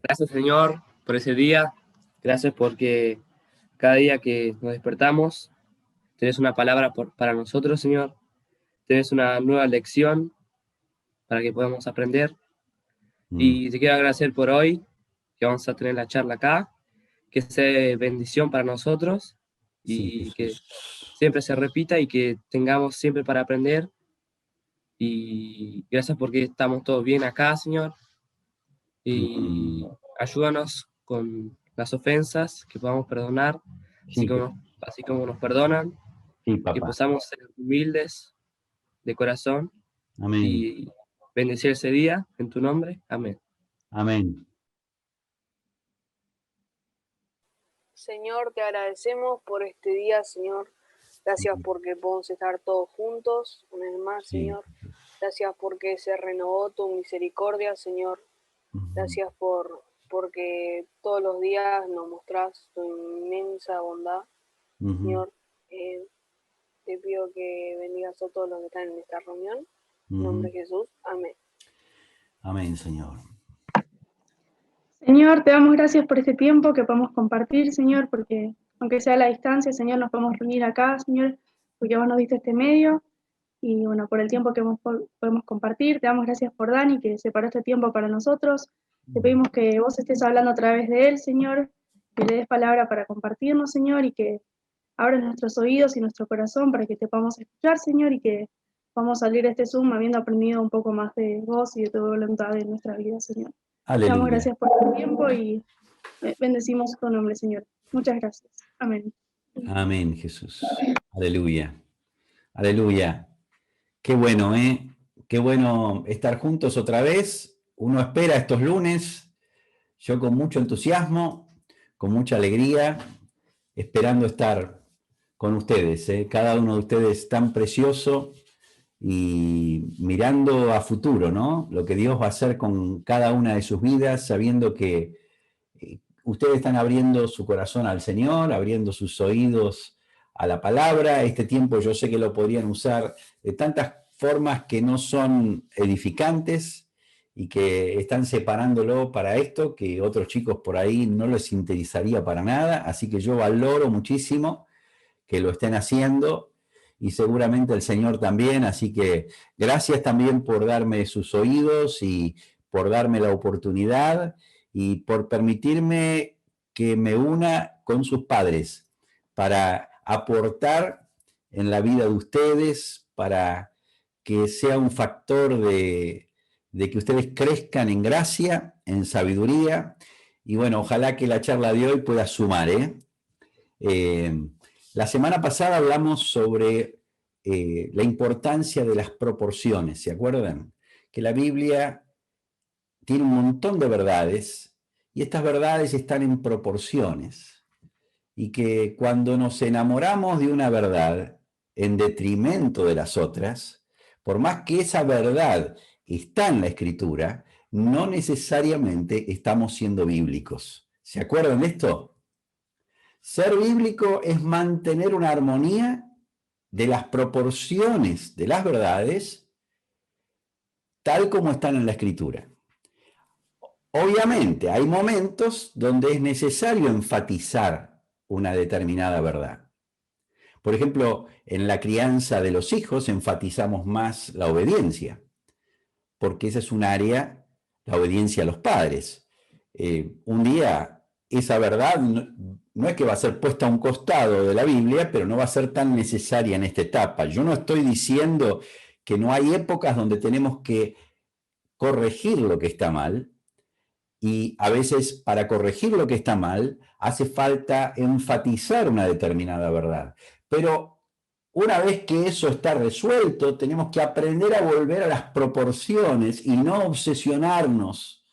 Gracias, Señor, por ese día. Gracias porque cada día que nos despertamos, tenés una palabra para nosotros, Señor. Tenés una nueva lección para que podamos aprender. Mm. Y te quiero agradecer por hoy, que vamos a tener la charla acá, que sea bendición para nosotros Sí, y que Jesús. siempre se repita y que tengamos siempre para aprender. Y gracias porque estamos todos bien acá, Señor. Y Mm. ayúdanos con las ofensas, que podamos perdonar, Sí, así como nos perdonan, sí, que papá. podamos ser humildes de corazón Amén. y bendecir ese día en tu nombre. Amén. Amén. Señor, te agradecemos por este día, Señor. Gracias porque podemos estar todos juntos una vez más, Sí. Señor. Gracias porque se renovó tu misericordia, Señor. Gracias porque todos los días nos mostrás tu inmensa bondad, Señor. Te pido que bendigas a todos los que están en esta reunión. En nombre de Jesús. Amén. Amén, Señor. Señor, te damos gracias por este tiempo que podemos compartir, Señor, porque aunque sea a la distancia, Señor, nos podemos reunir acá, Señor, porque vos nos diste este medio y bueno, por el tiempo que podemos compartir. Te damos gracias por Dani, que separó este tiempo para nosotros. Te pedimos que vos estés hablando a través de él, Señor, que le des palabra para compartirnos, Señor, y que abras nuestros oídos y nuestro corazón para que te podamos escuchar, Señor, y que podamos salir de este Zoom habiendo aprendido un poco más de vos y de tu voluntad en nuestra vida, Señor. Te damos Aleluya. gracias por tu tiempo y bendecimos tu nombre, Señor. Muchas gracias. Amén. Amén, Jesús. Aleluya. Aleluya. Qué bueno, ¿eh? Qué bueno estar juntos otra vez. Uno espera estos lunes, yo con mucho entusiasmo, con mucha alegría, esperando estar con ustedes, ¿eh? Cada uno de ustedes tan precioso y mirando a futuro, ¿no? Lo que Dios va a hacer con cada una de sus vidas, sabiendo que ustedes están abriendo su corazón al Señor, abriendo sus oídos a la palabra. Este tiempo yo sé que lo podrían usar de tantas formas que no son edificantes y que están separándolo para esto, que otros chicos por ahí no les interesaría para nada. Así que yo valoro muchísimo que lo estén haciendo y seguramente el Señor también. Así que gracias también por darme sus oídos y por darme la oportunidad y por permitirme que me una con sus padres para aportar en la vida de ustedes, para que sea un factor de que ustedes crezcan en gracia, en sabiduría. Y bueno, ojalá que la charla de hoy pueda sumar, ¿eh? La semana pasada hablamos sobre la importancia de las proporciones, ¿se acuerdan? Que la Biblia tiene un montón de verdades y estas verdades están en proporciones y que cuando nos enamoramos de una verdad en detrimento de las otras, por más que esa verdad está en la Escritura, no necesariamente estamos siendo bíblicos. ¿Se acuerdan de esto? Ser bíblico es mantener una armonía de las proporciones de las verdades tal como están en la Escritura. Obviamente, hay momentos donde es necesario enfatizar una determinada verdad. Por ejemplo, en la crianza de los hijos enfatizamos más la obediencia, porque esa es un área, la obediencia a los padres. Un día esa verdad no es que va a ser puesta a un costado de la Biblia, pero no va a ser tan necesaria en esta etapa. Yo no estoy diciendo que no hay épocas donde tenemos que corregir lo que está mal, y a veces para corregir lo que está mal hace falta enfatizar una determinada verdad. Pero una vez que eso está resuelto, tenemos que aprender a volver a las proporciones y no obsesionarnos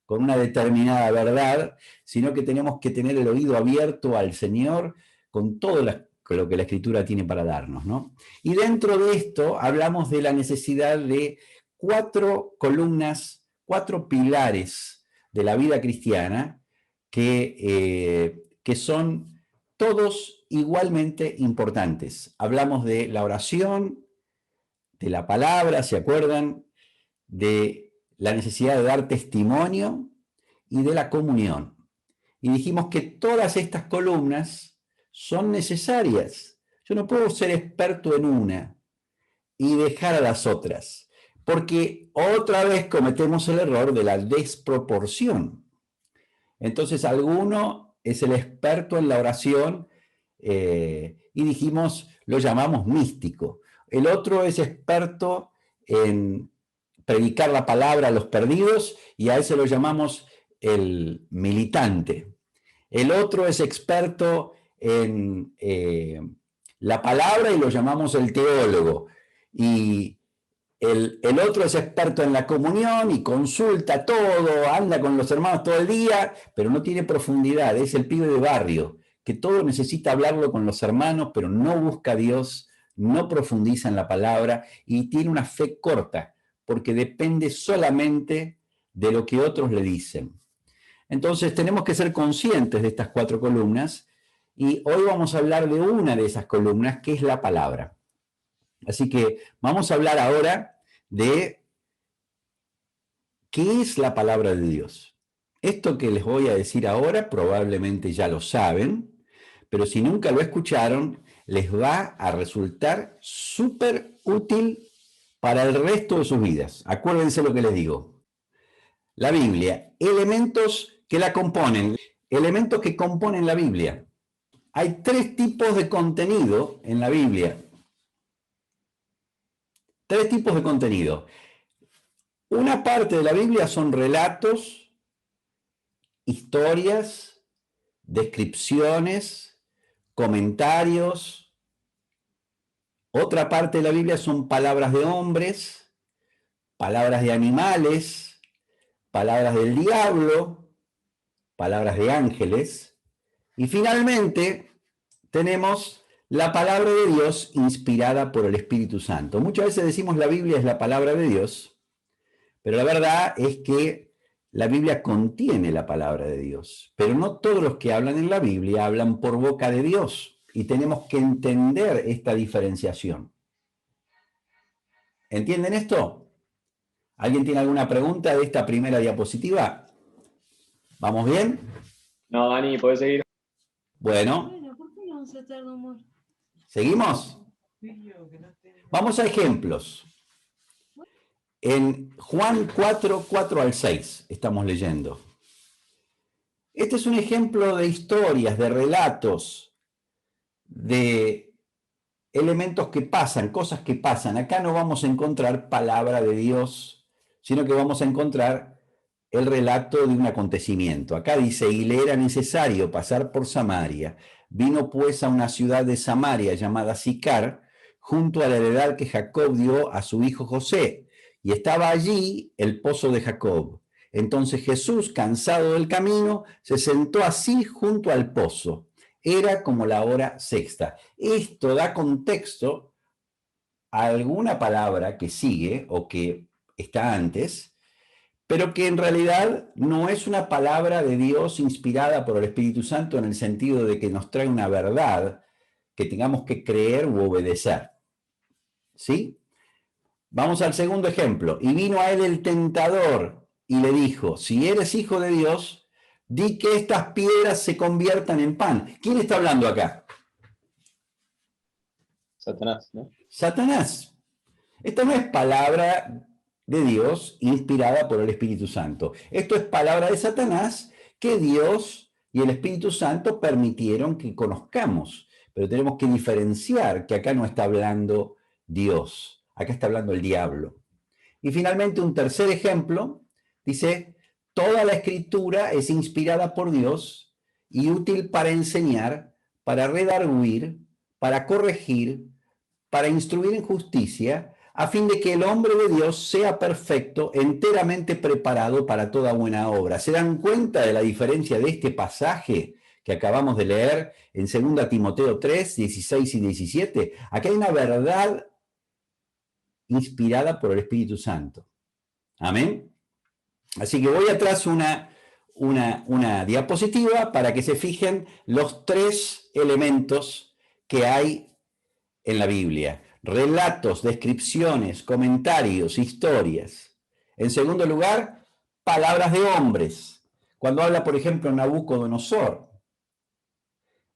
con una determinada verdad, sino que tenemos que tener el oído abierto al Señor con todo lo que la Escritura tiene para darnos, ¿no? Y dentro de esto hablamos de la necesidad de 4 columnas, 4 pilares de la vida cristiana que son todos igualmente importantes. Hablamos de la oración, de la palabra, ¿se acuerdan? De la necesidad de dar testimonio y de la comunión. Y dijimos que todas estas columnas son necesarias. Yo no puedo ser experto en una y dejar a las otras, porque otra vez cometemos el error de la desproporción. Entonces, alguno es el experto en la oración y dijimos, lo llamamos místico. El otro es experto en predicar la palabra a los perdidos y a ese lo llamamos el militante. El otro es experto en la palabra y lo llamamos el teólogo. Y el otro es experto en la comunión y consulta todo, anda con los hermanos todo el día, pero no tiene profundidad, es el pibe de barrio, que todo necesita hablarlo con los hermanos, pero no busca a Dios, no profundiza en la palabra y tiene una fe corta, porque depende solamente de lo que otros le dicen. Entonces tenemos que ser conscientes de estas 4 columnas y hoy vamos a hablar de una de esas columnas, que es la palabra. Así que vamos a hablar ahora de qué es la palabra de Dios. Esto que les voy a decir ahora probablemente ya lo saben, pero si nunca lo escucharon, les va a resultar súper útil para el resto de sus vidas. Acuérdense lo que les digo. La Biblia, elementos que la componen, elementos que componen la Biblia. Hay 3 tipos de contenido en la Biblia. 3 tipos de contenido. Una parte de la Biblia son relatos, historias, descripciones, comentarios. Otra parte de la Biblia son palabras de hombres, palabras de animales, palabras del diablo, palabras de ángeles. Y finalmente tenemos la palabra de Dios inspirada por el Espíritu Santo. Muchas veces decimos la Biblia es la palabra de Dios, pero la verdad es que la Biblia contiene la palabra de Dios. Pero no todos los que hablan en la Biblia hablan por boca de Dios. Y tenemos que entender esta diferenciación. ¿Entienden esto? ¿Alguien tiene alguna pregunta de esta primera diapositiva? ¿Vamos bien? No, Dani, ¿puedes seguir? Bueno. ¿Por qué no se tarda un more? ¿Seguimos? Vamos a ejemplos. En Juan 4, 4 al 6 estamos leyendo. Este es un ejemplo de historias, de relatos, de elementos que pasan, cosas que pasan. Acá no vamos a encontrar palabra de Dios, sino que vamos a encontrar el relato de un acontecimiento. Acá dice, y le era necesario pasar por Samaria. Vino pues a una ciudad de Samaria llamada Sicar, junto a la heredad que Jacob dio a su hijo José. Y estaba allí el pozo de Jacob. Entonces Jesús, cansado del camino, se sentó así junto al pozo. Era como la hora sexta. Esto da contexto a alguna palabra que sigue o que está antes, pero que en realidad no es una palabra de Dios inspirada por el Espíritu Santo en el sentido de que nos trae una verdad que tengamos que creer u obedecer. ¿Sí? Vamos al segundo ejemplo. Y vino a él el tentador y le dijo, si eres hijo de Dios, di que estas piedras se conviertan en pan. ¿Quién está hablando acá? Satanás, ¿no? Satanás. Esta no es palabra de Dios inspirada por el Espíritu Santo. Esto es palabra de Satanás que Dios y el Espíritu Santo permitieron que conozcamos. Pero tenemos que diferenciar que acá no está hablando Dios, acá está hablando el diablo. Y finalmente un tercer ejemplo, dice, toda la escritura es inspirada por Dios y útil para enseñar, para redarguir, para corregir, para instruir en justicia, a fin de que el hombre de Dios sea perfecto, enteramente preparado para toda buena obra. ¿Se dan cuenta de la diferencia de este pasaje que acabamos de leer en 2 Timoteo 3, 16 y 17? Aquí hay una verdad inspirada por el Espíritu Santo. Amén. Así que voy atrás una diapositiva para que se fijen los 3 elementos que hay en la Biblia. Relatos, descripciones, comentarios, historias. En segundo lugar, palabras de hombres. Cuando habla, por ejemplo, Nabucodonosor,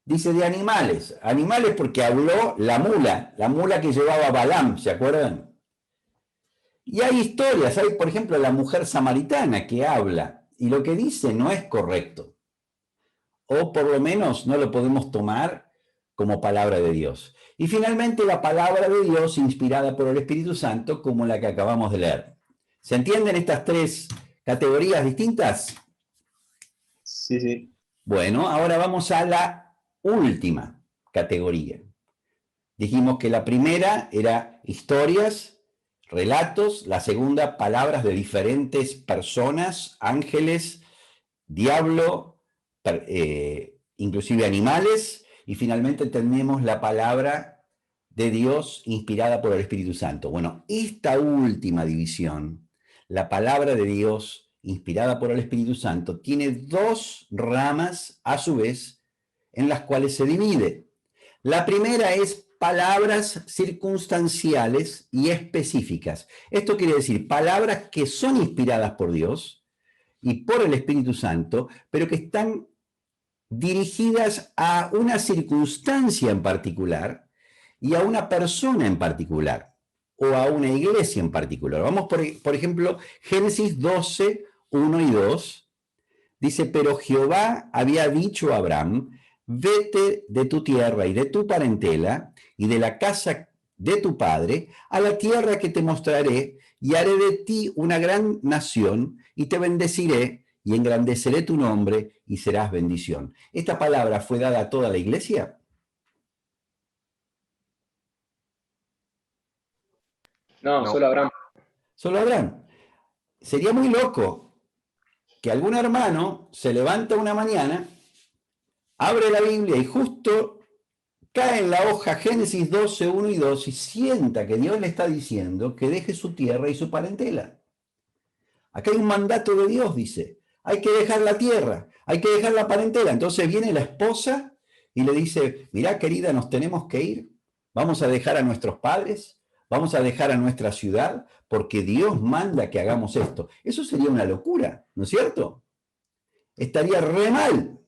dice de animales. Animales porque habló la mula que llevaba Balaam, ¿se acuerdan? Y hay historias, hay por ejemplo la mujer samaritana que habla y lo que dice no es correcto. O por lo menos no lo podemos tomar como palabra de Dios. Y finalmente la palabra de Dios inspirada por el Espíritu Santo como la que acabamos de leer. ¿Se entienden estas tres categorías distintas? Sí, sí. Bueno, ahora vamos a la última categoría. Dijimos que la primera era historias, relatos, la segunda palabras de diferentes personas, ángeles, diablo, inclusive animales, y finalmente tenemos la palabra de Dios inspirada por el Espíritu Santo. Bueno, esta última división, la palabra de Dios inspirada por el Espíritu Santo, tiene dos ramas a su vez en las cuales se divide. La primera es palabras circunstanciales y específicas. Esto quiere decir palabras que son inspiradas por Dios y por el Espíritu Santo, pero que están dirigidas a una circunstancia en particular y a una persona en particular o a una iglesia en particular. Vamos por ejemplo, Génesis 12, 1 y 2, dice, pero Jehová había dicho a Abraham, vete de tu tierra y de tu parentela y de la casa de tu padre a la tierra que te mostraré y haré de ti una gran nación y te bendeciré y engrandeceré tu nombre y serás bendición. ¿Esta palabra fue dada a toda la iglesia? No, solo Abraham. Solo Abraham. Sería muy loco que algún hermano se levanta una mañana, abre la Biblia y justo cae en la hoja Génesis 12, 1 y 2 y sienta que Dios le está diciendo que deje su tierra y su parentela. Acá hay un mandato de Dios, dice. Hay que dejar la tierra, hay que dejar la parentela. Entonces viene la esposa y le dice, mirá querida, nos tenemos que ir. Vamos a dejar a nuestros padres, vamos a dejar a nuestra ciudad, porque Dios manda que hagamos esto. Eso sería una locura, ¿no es cierto? Estaría re mal.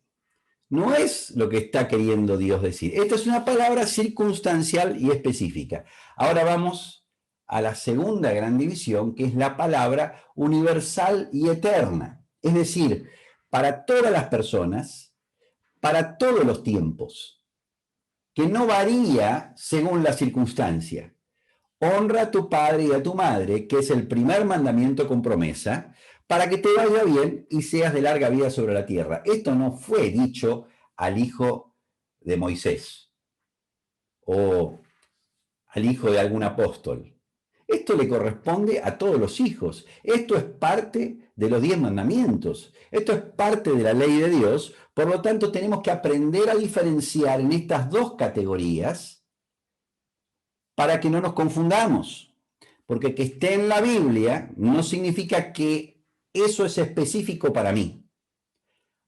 No es lo que está queriendo Dios decir. Esta es una palabra circunstancial y específica. Ahora vamos a la segunda gran división, que es la palabra universal y eterna. Es decir, para todas las personas, para todos los tiempos, que no varía según la circunstancia. Honra a tu padre y a tu madre, que es el primer mandamiento con promesa, para que te vaya bien y seas de larga vida sobre la tierra. Esto no fue dicho al hijo de Moisés o al hijo de algún apóstol. Esto le corresponde a todos los hijos. Esto es parte de los 10 mandamientos. Esto es parte de la ley de Dios. Por lo tanto, tenemos que aprender a diferenciar en estas dos categorías para que no nos confundamos. Porque que esté en la Biblia no significa que eso es específico para mí.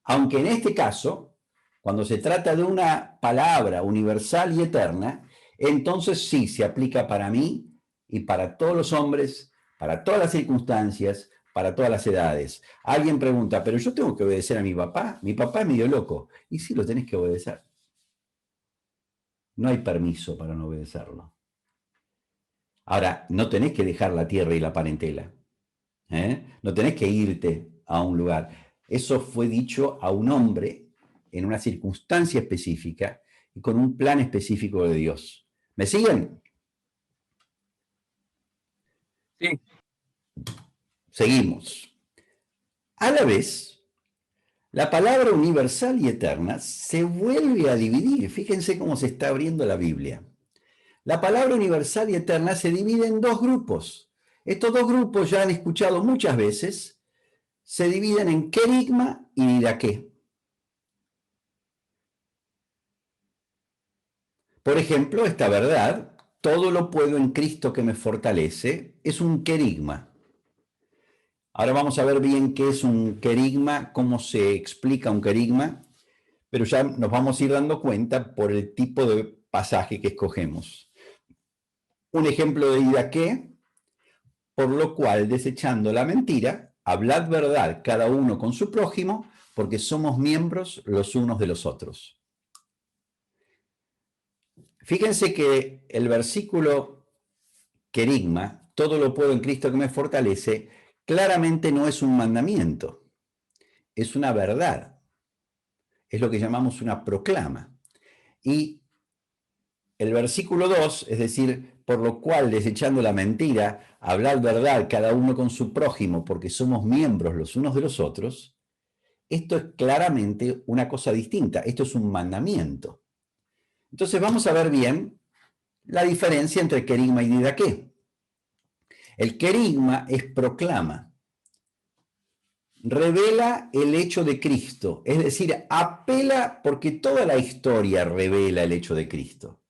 Aunque en este caso, cuando se trata de una palabra universal y eterna, entonces sí se aplica para mí y para todos los hombres, para todas las circunstancias, para todas las edades. Alguien pregunta, ¿pero yo tengo que obedecer a mi papá? Mi papá es medio loco. Y sí, lo tenés que obedecer. No hay permiso para no obedecerlo. Ahora, no tenés que dejar la tierra y la parentela. No tenés que irte a un lugar. Eso fue dicho a un hombre en una circunstancia específica y con un plan específico de Dios. ¿Me siguen? Sí. Seguimos. A la vez, la palabra universal y eterna se vuelve a dividir. Fíjense cómo se está abriendo la Biblia. La palabra universal y eterna se divide en dos grupos. Estos dos grupos ya han escuchado muchas veces. Se dividen en querigma y didaqué. Por ejemplo, esta verdad, todo lo puedo en Cristo que me fortalece, es un querigma. Ahora vamos a ver bien qué es un querigma, cómo se explica un querigma, pero ya nos vamos a ir dando cuenta por el tipo de pasaje que escogemos. Un ejemplo de didaqué, por lo cual, desechando la mentira, hablad verdad cada uno con su prójimo, porque somos miembros los unos de los otros. Fíjense que el versículo querigma, todo lo puedo en Cristo que me fortalece, claramente no es un mandamiento, es una verdad. Es lo que llamamos una proclama. Y el versículo 2, es decir, por lo cual, desechando la mentira, hablar verdad cada uno con su prójimo, porque somos miembros los unos de los otros, esto es claramente una cosa distinta, esto es un mandamiento. Entonces vamos a ver bien la diferencia entre querigma y didaqué. El querigma es proclama, revela el hecho de Cristo, es decir, apela porque toda la historia revela el hecho de Cristo.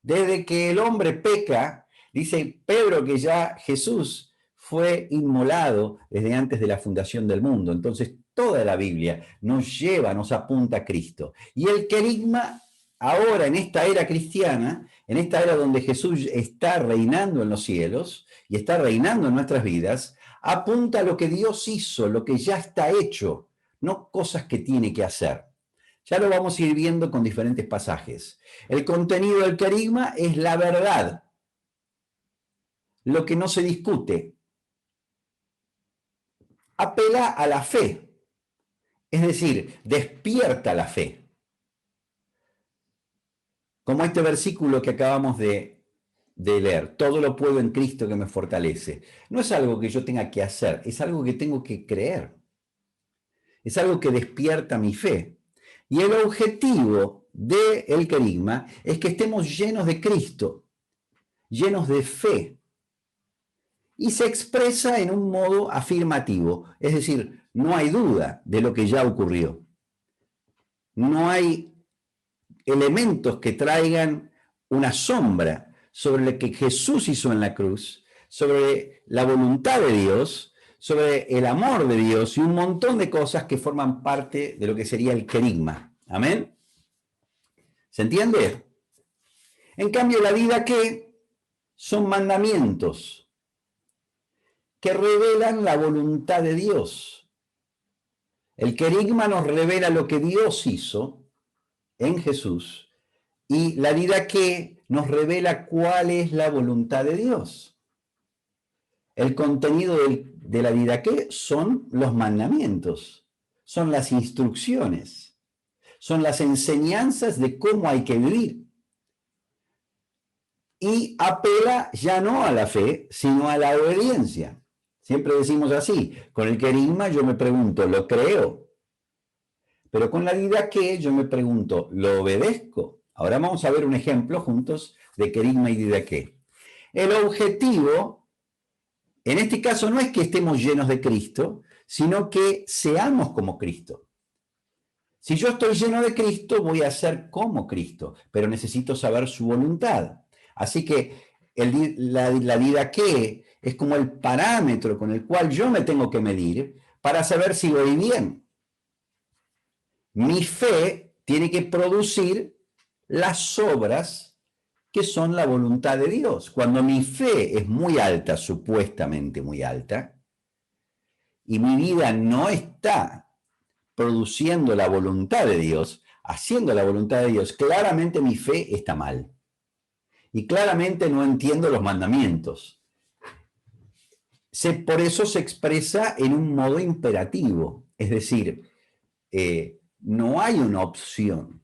Desde que el hombre peca, dice Pedro que ya Jesús fue inmolado desde antes de la fundación del mundo. Entonces toda la Biblia nos lleva, nos apunta a Cristo. Y el querigma ahora en esta era cristiana, en esta era donde Jesús está reinando en los cielos y está reinando en nuestras vidas, apunta a lo que Dios hizo, lo que ya está hecho, no cosas que tiene que hacer. Ya lo vamos a ir viendo con diferentes pasajes. El contenido del querigma es la verdad, lo que no se discute. Apela a la fe, es decir, despierta la fe. Como este versículo que acabamos de leer, todo lo puedo en Cristo que me fortalece. No es algo que yo tenga que hacer, es algo que tengo que creer. Es algo que despierta mi fe. Y el objetivo del querigma es que estemos llenos de Cristo, llenos de fe. Y se expresa en un modo afirmativo, es decir, no hay duda de lo que ya ocurrió. No hay elementos que traigan una sombra sobre lo que Jesús hizo en la cruz, sobre la voluntad de Dios, sobre el amor de Dios y un montón de cosas que forman parte de lo que sería el querigma. ¿Amén? ¿Se entiende? En cambio, la didaqué son mandamientos que revelan la voluntad de Dios. El querigma nos revela lo que Dios hizo en Jesús y la didaqué nos revela cuál es la voluntad de Dios. El contenido de la didaqué son los mandamientos, son las instrucciones, son las enseñanzas de cómo hay que vivir. Y apela ya no a la fe, sino a la obediencia. Siempre decimos así, con el querigma yo me pregunto, ¿lo creo? Pero con la didaqué yo me pregunto, ¿lo obedezco? Ahora vamos a ver un ejemplo juntos de querigma y didaqué. El objetivo, en este caso, no es que estemos llenos de Cristo, sino que seamos como Cristo. Si yo estoy lleno de Cristo, voy a ser como Cristo, pero necesito saber su voluntad. Así que la didaqué es como el parámetro con el cual yo me tengo que medir para saber si voy bien. Mi fe tiene que producir las obras que son la voluntad de Dios. Cuando mi fe es muy alta, supuestamente muy alta, y mi vida no está produciendo la voluntad de Dios, haciendo la voluntad de Dios, claramente mi fe está mal. Y claramente no entiendo los mandamientos. Por eso se expresa en un modo imperativo, es decir, no hay una opción.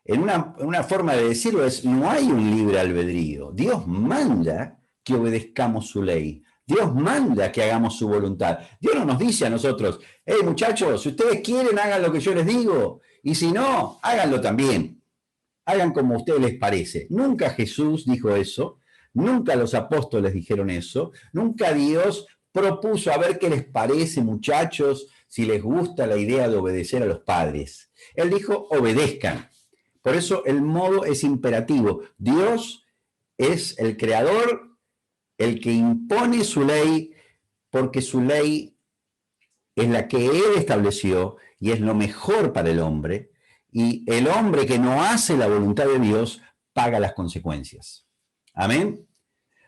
En una forma de decirlo es, no hay un libre albedrío. Dios manda que obedezcamos su ley. Dios manda que hagamos su voluntad. Dios no nos dice a nosotros, hey muchachos, si ustedes quieren, hagan lo que yo les digo. Y si no, háganlo también. Hagan como a ustedes les parece. Nunca Jesús dijo eso. Nunca los apóstoles dijeron eso. Nunca Dios propuso a ver qué les parece, muchachos, si les gusta la idea de obedecer a los padres. Él dijo, obedezcan. Por eso el modo es imperativo. Dios es el creador, el que impone su ley, porque su ley es la que Él estableció y es lo mejor para el hombre. Y el hombre que no hace la voluntad de Dios paga las consecuencias. Amén.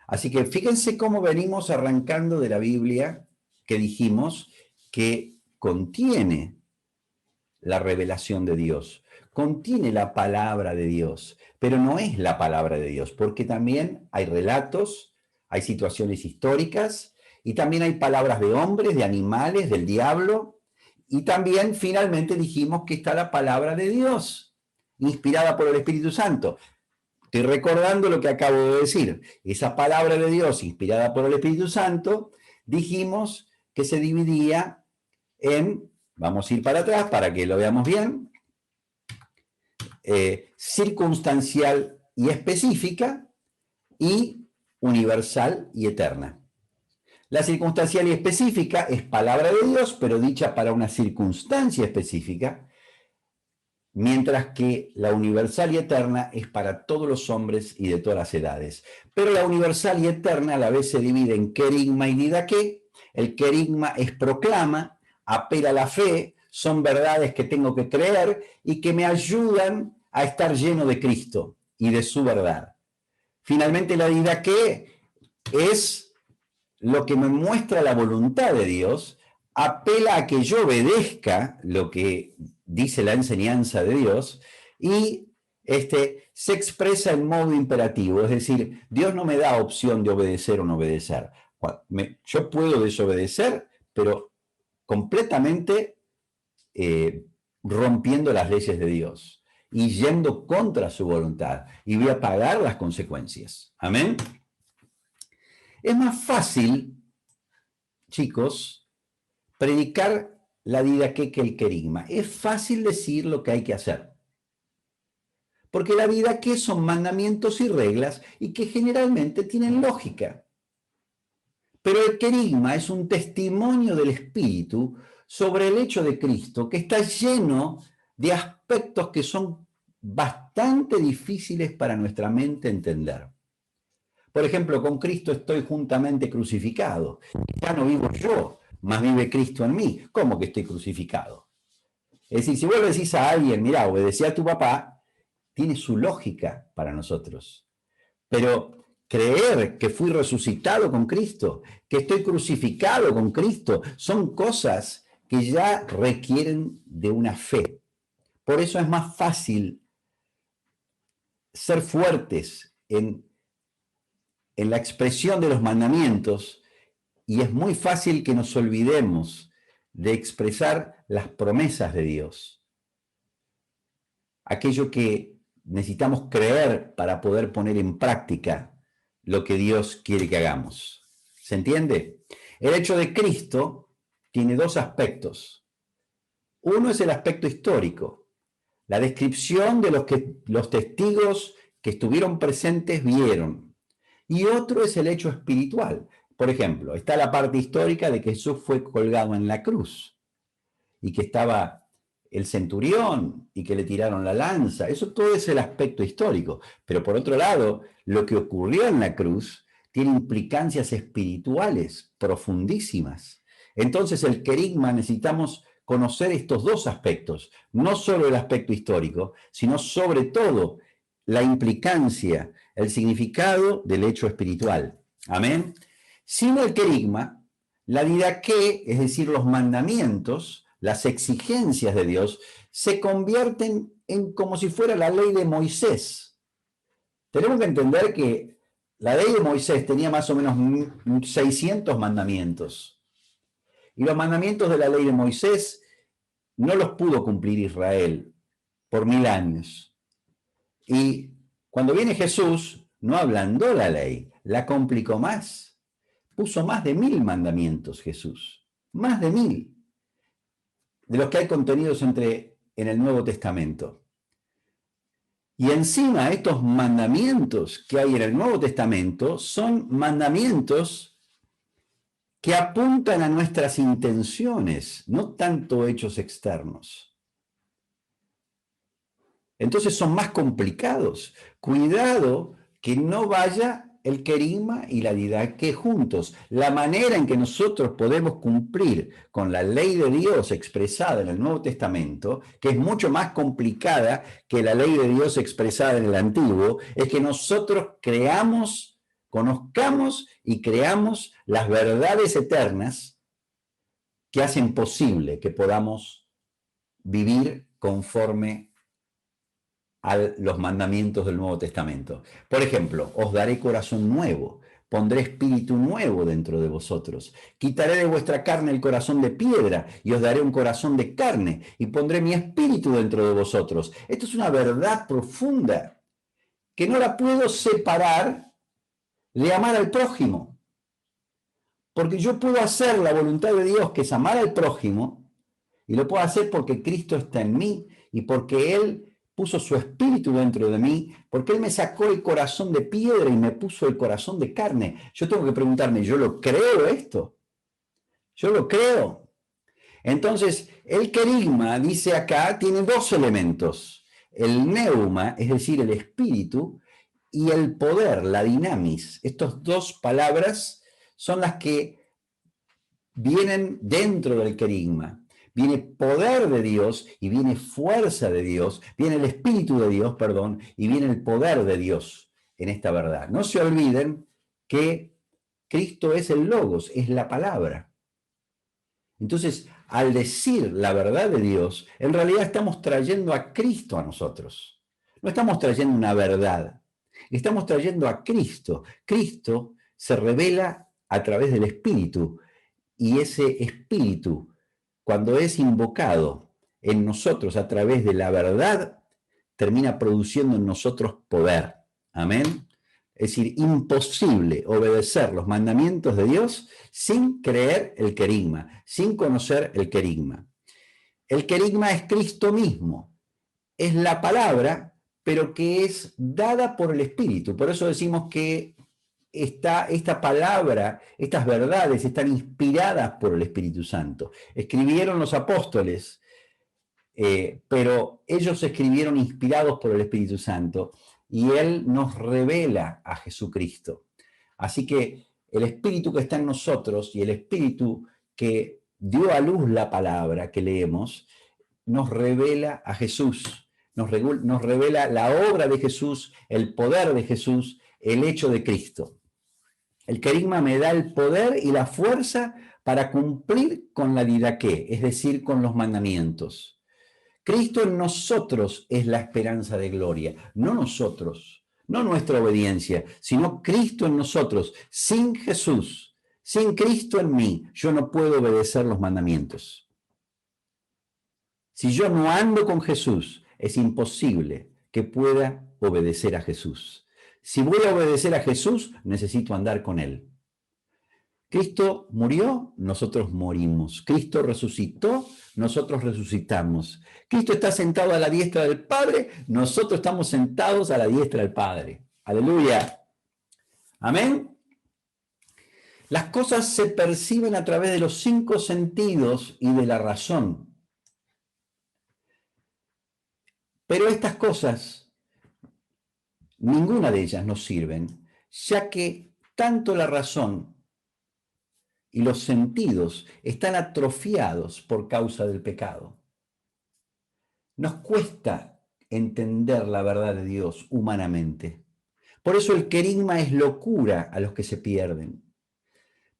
Así que fíjense cómo venimos arrancando de la Biblia que dijimos que contiene la revelación de Dios, contiene la palabra de Dios, pero no es la palabra de Dios, porque también hay relatos, hay situaciones históricas, y también hay palabras de hombres, de animales, del diablo, y también finalmente dijimos que está la palabra de Dios, inspirada por el Espíritu Santo. Estoy recordando lo que acabo de decir. Esa palabra de Dios, inspirada por el Espíritu Santo, dijimos que se dividía en, vamos a ir para atrás para que lo veamos bien, circunstancial y específica, y universal y eterna. La circunstancial y específica es palabra de Dios, pero dicha para una circunstancia específica, mientras que la universal y eterna es para todos los hombres y de todas las edades. Pero la universal y eterna a la vez se divide en querigma y didaqué. El querigma es proclama, apela a la fe, son verdades que tengo que creer y que me ayudan a estar lleno de Cristo y de su verdad. Finalmente la didaqué es lo que me muestra la voluntad de Dios, apela a que yo obedezca lo que dice la enseñanza de Dios y se expresa en modo imperativo, es decir, Dios no me da opción de obedecer o no obedecer. Yo puedo desobedecer, pero completamente rompiendo las leyes de Dios y yendo contra su voluntad, y voy a pagar las consecuencias. Amén. Es más fácil, chicos, predicar la didaqué que el querigma. Es fácil decir lo que hay que hacer. Porque la didaqué son mandamientos y reglas y que generalmente tienen lógica. Pero el querigma es un testimonio del Espíritu sobre el hecho de Cristo que está lleno de aspectos que son bastante difíciles para nuestra mente entender. Por ejemplo, con Cristo estoy juntamente crucificado. Ya no vivo yo, mas vive Cristo en mí. ¿Cómo que estoy crucificado? Es decir, si vos le decís a alguien, mirá, obedecí a tu papá, tiene su lógica para nosotros. Pero creer que fui resucitado con Cristo, que estoy crucificado con Cristo, son cosas que ya requieren de una fe. Por eso es más fácil ser fuertes en la expresión de los mandamientos, y es muy fácil que nos olvidemos de expresar las promesas de Dios. Aquello que necesitamos creer para poder poner en práctica lo que Dios quiere que hagamos. ¿Se entiende? El hecho de Cristo tiene dos aspectos. Uno es el aspecto histórico, la descripción de los testigos que estuvieron presentes vieron. Y otro es el hecho espiritual. Por ejemplo, está la parte histórica de que Jesús fue colgado en la cruz y que estaba el centurión y que le tiraron la lanza. Eso todo es el aspecto histórico. Pero por otro lado, lo que ocurrió en la cruz tiene implicancias espirituales profundísimas. Entonces, el querigma necesitamos conocer estos dos aspectos, no solo el aspecto histórico, sino sobre todo la implicancia, el significado del hecho espiritual. Amén. Sin el querigma, la didaqué, es decir, los mandamientos, las exigencias de Dios, se convierten en como si fuera la ley de Moisés. Tenemos que entender que la ley de Moisés tenía más o menos 600 mandamientos. Y los mandamientos de la ley de Moisés no los pudo cumplir Israel por 1000 años. Y cuando viene Jesús, no ablandó la ley, la complicó más. Puso más de 1000 mandamientos Jesús, más de 1000, de los que hay contenidos en el Nuevo Testamento. Y encima estos mandamientos que hay en el Nuevo Testamento son mandamientos que apuntan a nuestras intenciones, no tanto hechos externos. Entonces son más complicados. Cuidado que no vaya el querigma y la didaqué juntos. La manera en que nosotros podemos cumplir con la ley de Dios expresada en el Nuevo Testamento, que es mucho más complicada que la ley de Dios expresada en el Antiguo, es que nosotros conozcamos y creamos las verdades eternas que hacen posible que podamos vivir conforme a los mandamientos del Nuevo Testamento. Por ejemplo, os daré corazón nuevo, pondré espíritu nuevo dentro de vosotros, quitaré de vuestra carne el corazón de piedra y os daré un corazón de carne y pondré mi espíritu dentro de vosotros. Esto es una verdad profunda que no la puedo separar de amar al prójimo. Porque yo puedo hacer la voluntad de Dios, que es amar al prójimo, y lo puedo hacer porque Cristo está en mí y porque Él puso su espíritu dentro de mí, porque Él me sacó el corazón de piedra y me puso el corazón de carne. Yo tengo que preguntarme, ¿yo lo creo esto? Yo lo creo. Entonces, el querigma, dice acá, tiene dos elementos. El neuma, es decir, el espíritu, y el poder, la dinamis. Estas dos palabras son las que vienen dentro del querigma. Viene poder de Dios y viene fuerza de Dios, viene el Espíritu de Dios, perdón, y viene el poder de Dios en esta verdad. No se olviden que Cristo es el Logos, es la palabra. Entonces, al decir la verdad de Dios, en realidad estamos trayendo a Cristo a nosotros. No estamos trayendo una verdad, estamos trayendo a Cristo. Cristo se revela a través del Espíritu y ese Espíritu, cuando es invocado en nosotros a través de la verdad, termina produciendo en nosotros poder. Amén. Es decir, imposible obedecer los mandamientos de Dios sin creer el querigma, sin conocer el querigma. El querigma es Cristo mismo, es la palabra, pero que es dada por el Espíritu. Por eso decimos que esta palabra, estas verdades están inspiradas por el Espíritu Santo. Escribieron los apóstoles, pero ellos escribieron inspirados por el Espíritu Santo y Él nos revela a Jesucristo. Así que el Espíritu que está en nosotros y el Espíritu que dio a luz la palabra que leemos, nos revela a Jesús, nos revela la obra de Jesús, el poder de Jesús, el hecho de Cristo. El querigma me da el poder y la fuerza para cumplir con la didaqué, es decir, con los mandamientos. Cristo en nosotros es la esperanza de gloria, no nosotros, no nuestra obediencia, sino Cristo en nosotros. Sin Jesús, sin Cristo en mí, yo no puedo obedecer los mandamientos. Si yo no ando con Jesús, es imposible que pueda obedecer a Jesús. Si voy a obedecer a Jesús, necesito andar con Él. Cristo murió, nosotros morimos. Cristo resucitó, nosotros resucitamos. Cristo está sentado a la diestra del Padre, nosotros estamos sentados a la diestra del Padre. Aleluya. Amén. Las cosas se perciben a través de los 5 sentidos y de la razón. Pero estas cosas, ninguna de ellas nos sirven, ya que tanto la razón y los sentidos están atrofiados por causa del pecado. Nos cuesta entender la verdad de Dios humanamente. Por eso el querigma es locura a los que se pierden.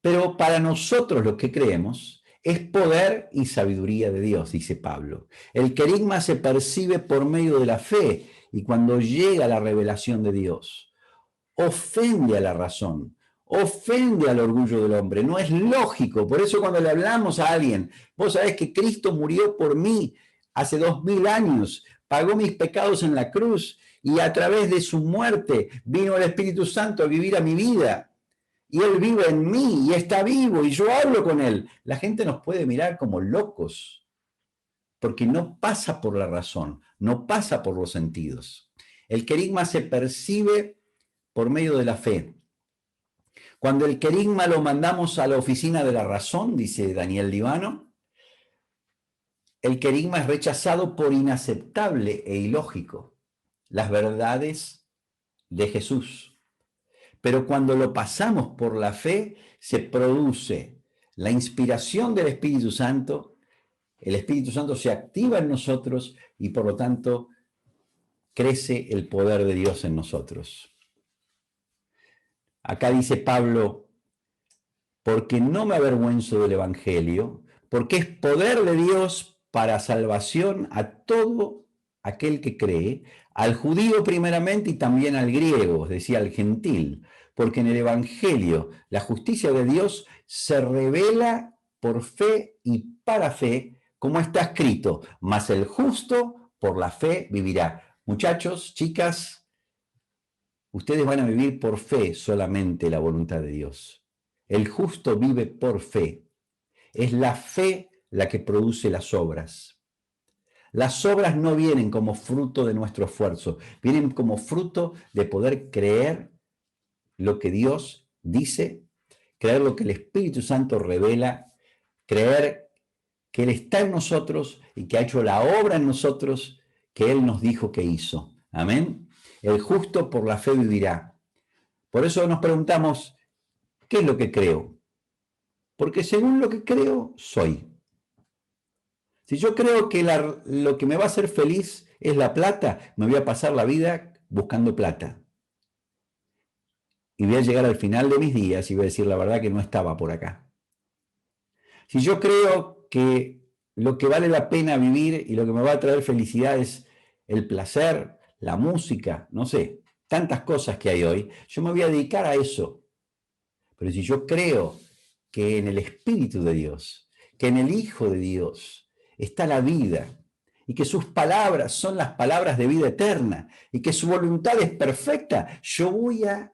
Pero para nosotros los que creemos es poder y sabiduría de Dios, dice Pablo. El querigma se percibe por medio de la fe y cuando llega la revelación de Dios, ofende a la razón, ofende al orgullo del hombre. No es lógico. Por eso cuando le hablamos a alguien, vos sabés que Cristo murió por mí hace 2000 años, pagó mis pecados en la cruz y a través de su muerte vino el Espíritu Santo a vivir a mi vida. Y Él vive en mí y está vivo y yo hablo con Él. La gente nos puede mirar como locos porque no pasa por la razón, no pasa por los sentidos. El querigma se percibe por medio de la fe. Cuando el querigma lo mandamos a la oficina de la razón, dice Daniel Líbano, el querigma es rechazado por inaceptable e ilógico. Las verdades de Jesús. Pero cuando lo pasamos por la fe, se produce la inspiración del Espíritu Santo, el Espíritu Santo se activa en nosotros y por lo tanto crece el poder de Dios en nosotros. Acá dice Pablo, porque no me avergüenzo del Evangelio, porque es poder de Dios para salvación a todo aquel que cree, al judío primeramente y también al griego, es decir, al gentil, porque en el Evangelio la justicia de Dios se revela por fe y para fe, como está escrito, mas el justo por la fe vivirá. Muchachos, chicas, ustedes van a vivir por fe solamente la voluntad de Dios. El justo vive por fe. Es la fe la que produce las obras. Las obras no vienen como fruto de nuestro esfuerzo, vienen como fruto de poder creer lo que Dios dice, creer lo que el Espíritu Santo revela, creer que Él está en nosotros y que ha hecho la obra en nosotros que Él nos dijo que hizo. Amén. El justo por la fe vivirá. Por eso nos preguntamos, ¿qué es lo que creo? Porque según lo que creo, soy. Si yo creo que lo que me va a hacer feliz es la plata, me voy a pasar la vida buscando plata. Y voy a llegar al final de mis días y voy a decir la verdad que no estaba por acá. Si yo creo que lo que vale la pena vivir y lo que me va a traer felicidad es el placer, la música, no sé, tantas cosas que hay hoy, yo me voy a dedicar a eso. Pero si yo creo que en el Espíritu de Dios, que en el Hijo de Dios está la vida y que sus palabras son las palabras de vida eterna y que su voluntad es perfecta, yo voy a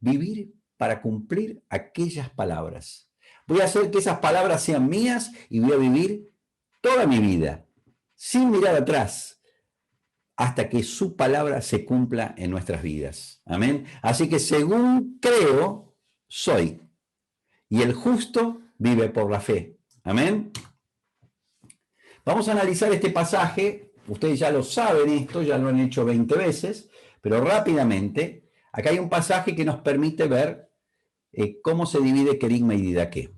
vivir para cumplir aquellas palabras. Voy a hacer que esas palabras sean mías y voy a vivir toda mi vida sin mirar atrás hasta que su palabra se cumpla en nuestras vidas. Amén. Así que según creo, soy. Y el justo vive por la fe. Amén. Vamos a analizar este pasaje. Ustedes ya lo saben esto, ya lo han hecho 20 veces, pero rápidamente, acá hay un pasaje que nos permite ver cómo se divide querigma y didaqué.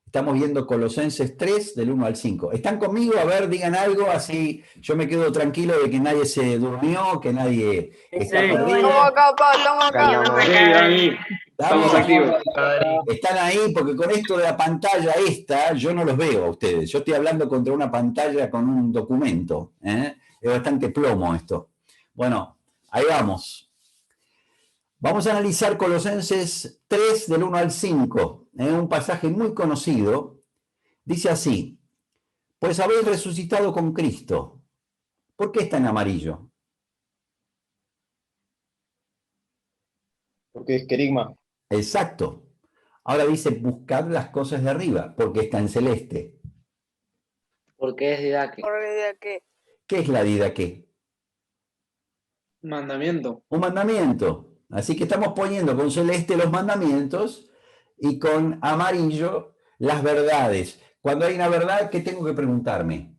Estamos viendo Colosenses 3, del 1 al 5. ¿Están conmigo? A ver, digan algo, así yo me quedo tranquilo de que nadie se durmió, que nadie está perdido. Estamos acá, pa, estamos acá. Sí, Dani. Estamos activos. Están ahí porque con esto de la pantalla esta, yo no los veo a ustedes. Yo estoy hablando contra una pantalla con un documento. Es bastante plomo esto. Bueno, ahí vamos. Vamos a analizar Colosenses 3, del 1 al 5. Un pasaje muy conocido. Dice así: pues habéis resucitado con Cristo. ¿Por qué está en amarillo? Porque es querigma. Exacto. Ahora dice, buscad las cosas de arriba, porque está en celeste. Porque es didaqué. Por de qué. ¿Qué es la didaqué? Mandamiento. Un mandamiento. Así que estamos poniendo con celeste los mandamientos y con amarillo las verdades. Cuando hay una verdad, ¿qué tengo que preguntarme?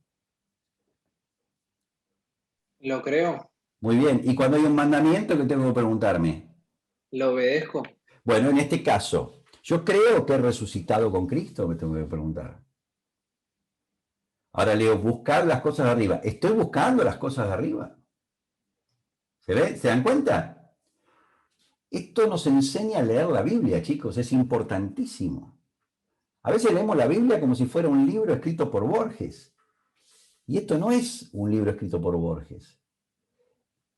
Lo creo. Muy bien. ¿Y cuando hay un mandamiento, qué tengo que preguntarme? Lo obedezco. Bueno, en este caso, yo creo que he resucitado con Cristo, me tengo que preguntar. Ahora leo, buscar las cosas de arriba. ¿Estoy buscando las cosas de arriba? ¿Se ve? ¿Se dan cuenta? Esto nos enseña a leer la Biblia, chicos, es importantísimo. A veces leemos la Biblia como si fuera un libro escrito por Borges. Y esto no es un libro escrito por Borges.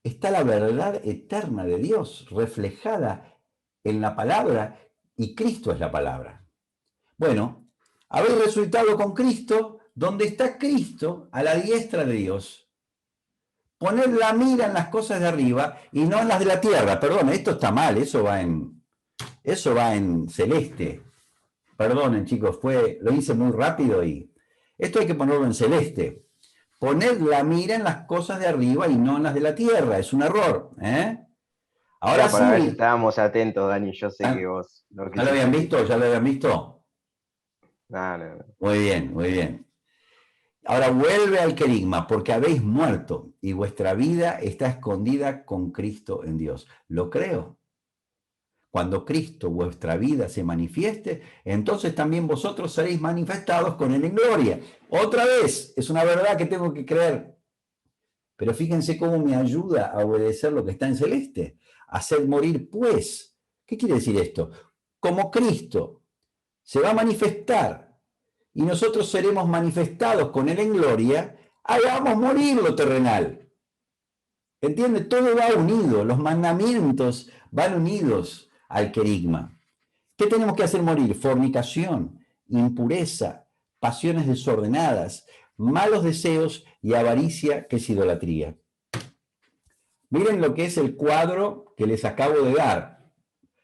Está la verdad eterna de Dios reflejada en la palabra y Cristo es la palabra. Bueno, habéis resucitado con Cristo, donde está Cristo a la diestra de Dios. Poner la mira en las cosas de arriba y no en las de la tierra. Perdón, esto está mal, eso va en celeste. Perdonen, chicos, lo hice muy rápido y esto hay que ponerlo en celeste. Poner la mira en las cosas de arriba y no en las de la tierra. Es un error. Ahora Era para ver si sí. estábamos atentos, Dani. Yo sé que vos no ¿Ya lo habían visto? ¿Ya lo habían visto? No. Muy bien, muy bien. Ahora vuelve al querigma, porque habéis muerto y vuestra vida está escondida con Cristo en Dios. ¿Lo creo? Cuando Cristo, vuestra vida, se manifieste, entonces también vosotros seréis manifestados con Él en gloria. Otra vez, es una verdad que tengo que creer. Pero fíjense cómo me ayuda a obedecer lo que está en celeste. Hacer morir, pues. ¿Qué quiere decir esto? Como Cristo se va a manifestar y nosotros seremos manifestados con Él en gloria, hagamos morir lo terrenal. ¿Entiende? Todo va unido, los mandamientos van unidos al querigma. ¿Qué tenemos que hacer morir? Fornicación, impureza, pasiones desordenadas, malos deseos y avaricia, que es idolatría. Miren lo que es el cuadro que les acabo de dar.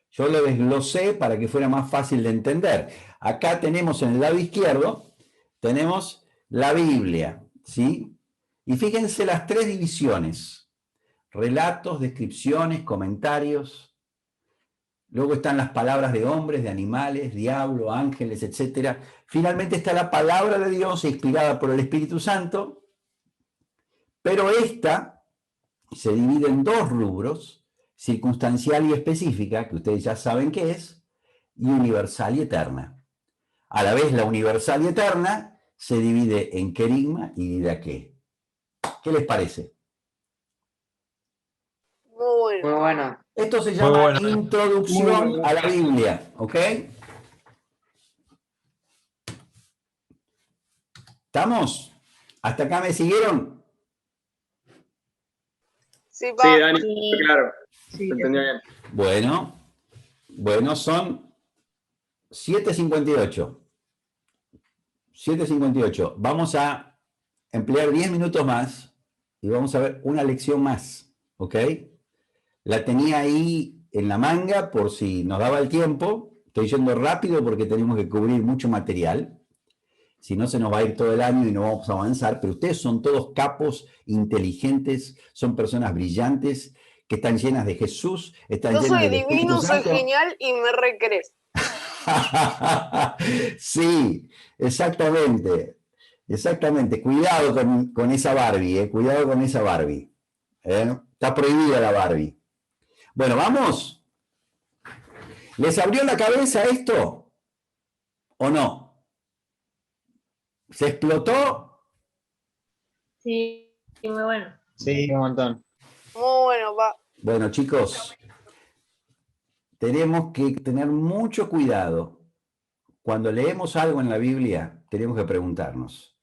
Yo lo desglosé para que fuera más fácil de entender. Acá tenemos en el lado izquierdo, tenemos la Biblia, ¿sí? Y fíjense las tres divisiones: relatos, descripciones, comentarios. Luego están las palabras de hombres, de animales, diablo, ángeles, etc. Finalmente está la palabra de Dios inspirada por el Espíritu Santo, pero esta se divide en dos rubros: circunstancial y específica, que ustedes ya saben qué es, y universal y eterna. A la vez, la universal y eterna se divide en querigma y didaqué. ¿Qué les parece? Muy bueno. Muy bueno. Esto se llama introducción Muy bueno. a la Biblia, ¿ok? ¿Estamos? ¿Hasta acá me siguieron? Sí, Sí, pa. Dani, claro. Sí, Se entendió bien. Bueno, son 7:58. 7:58. Vamos a emplear 10 minutos más y vamos a ver una lección más, ¿ok? La tenía ahí en la manga por si nos daba el tiempo. Estoy yendo rápido porque tenemos que cubrir mucho material. Si no, se nos va a ir todo el año y no vamos a avanzar. Pero ustedes son todos capos, inteligentes, son personas brillantes, que están llenas de Jesús, están Yo llenas soy del Espíritu divino, soy Santo. genial y me recrees. Sí, exactamente. Exactamente. Cuidado con esa Barbie, cuidado con esa Barbie. Está prohibida la Barbie. Bueno, vamos. ¿Les abrió la cabeza esto o no? ¿Se explotó? sí, muy bueno. Sí, un montón. Muy bueno, pa. Bueno, chicos, tenemos que tener mucho cuidado. Cuando leemos algo en la Biblia, tenemos que preguntarnos: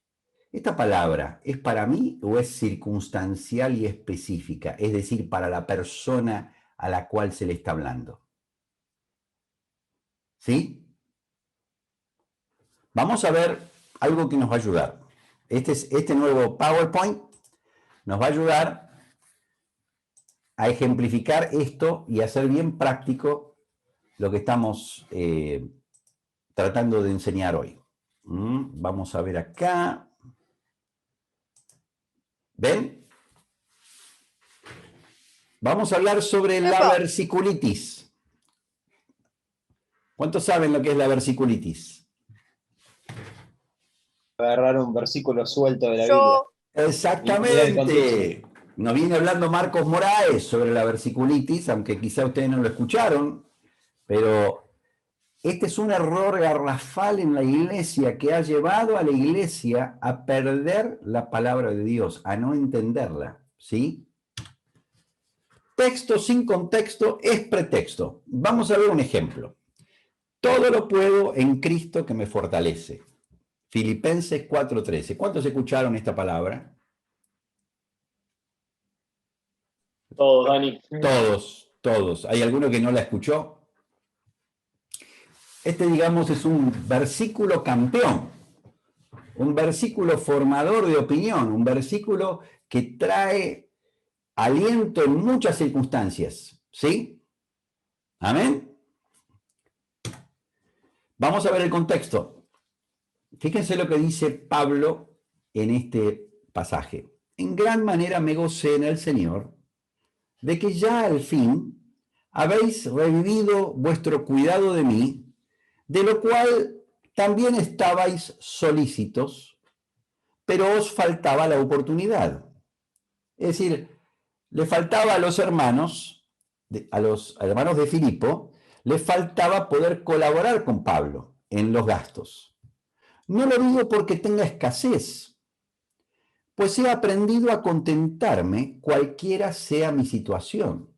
¿esta palabra es para mí o es circunstancial y específica? Es decir, para la persona a la cual se le está hablando. ¿Sí? Vamos a ver algo que nos va a ayudar. Este nuevo PowerPoint nos va a ayudar a ejemplificar esto y a hacer bien práctico lo que estamos tratando de enseñar hoy. Vamos a ver acá. ¿Ven? Vamos a hablar sobre la Epa. versiculitis. ¿Cuántos saben lo que es la versiculitis? Agarrar un versículo suelto de la Yo, Exactamente. Nos viene hablando Marcos Moraes sobre la versiculitis, aunque quizá ustedes no lo escucharon, pero este es un error garrafal en la iglesia que ha llevado a la iglesia a perder la palabra de Dios, a no entenderla, ¿sí? Texto sin contexto es pretexto. Vamos a ver un ejemplo. Todo lo puedo en Cristo que me fortalece. Filipenses 4:13. ¿Cuántos escucharon esta palabra? Todo, Dani. Todos. ¿Hay alguno que no la escuchó? Este, digamos, es un versículo campeón, un versículo formador de opinión, un versículo que trae aliento en muchas circunstancias, ¿sí? ¿Amén? Vamos a ver el contexto. Fíjense lo que dice Pablo en este pasaje. En gran manera me gocé en el Señor de que ya al fin habéis revivido vuestro cuidado de mí, de lo cual también estabais solícitos, pero os faltaba la oportunidad. Es decir, le faltaba a los hermanos de Filipo, le faltaba poder colaborar con Pablo en los gastos. No lo digo porque tenga escasez, pues he aprendido a contentarme cualquiera sea mi situación.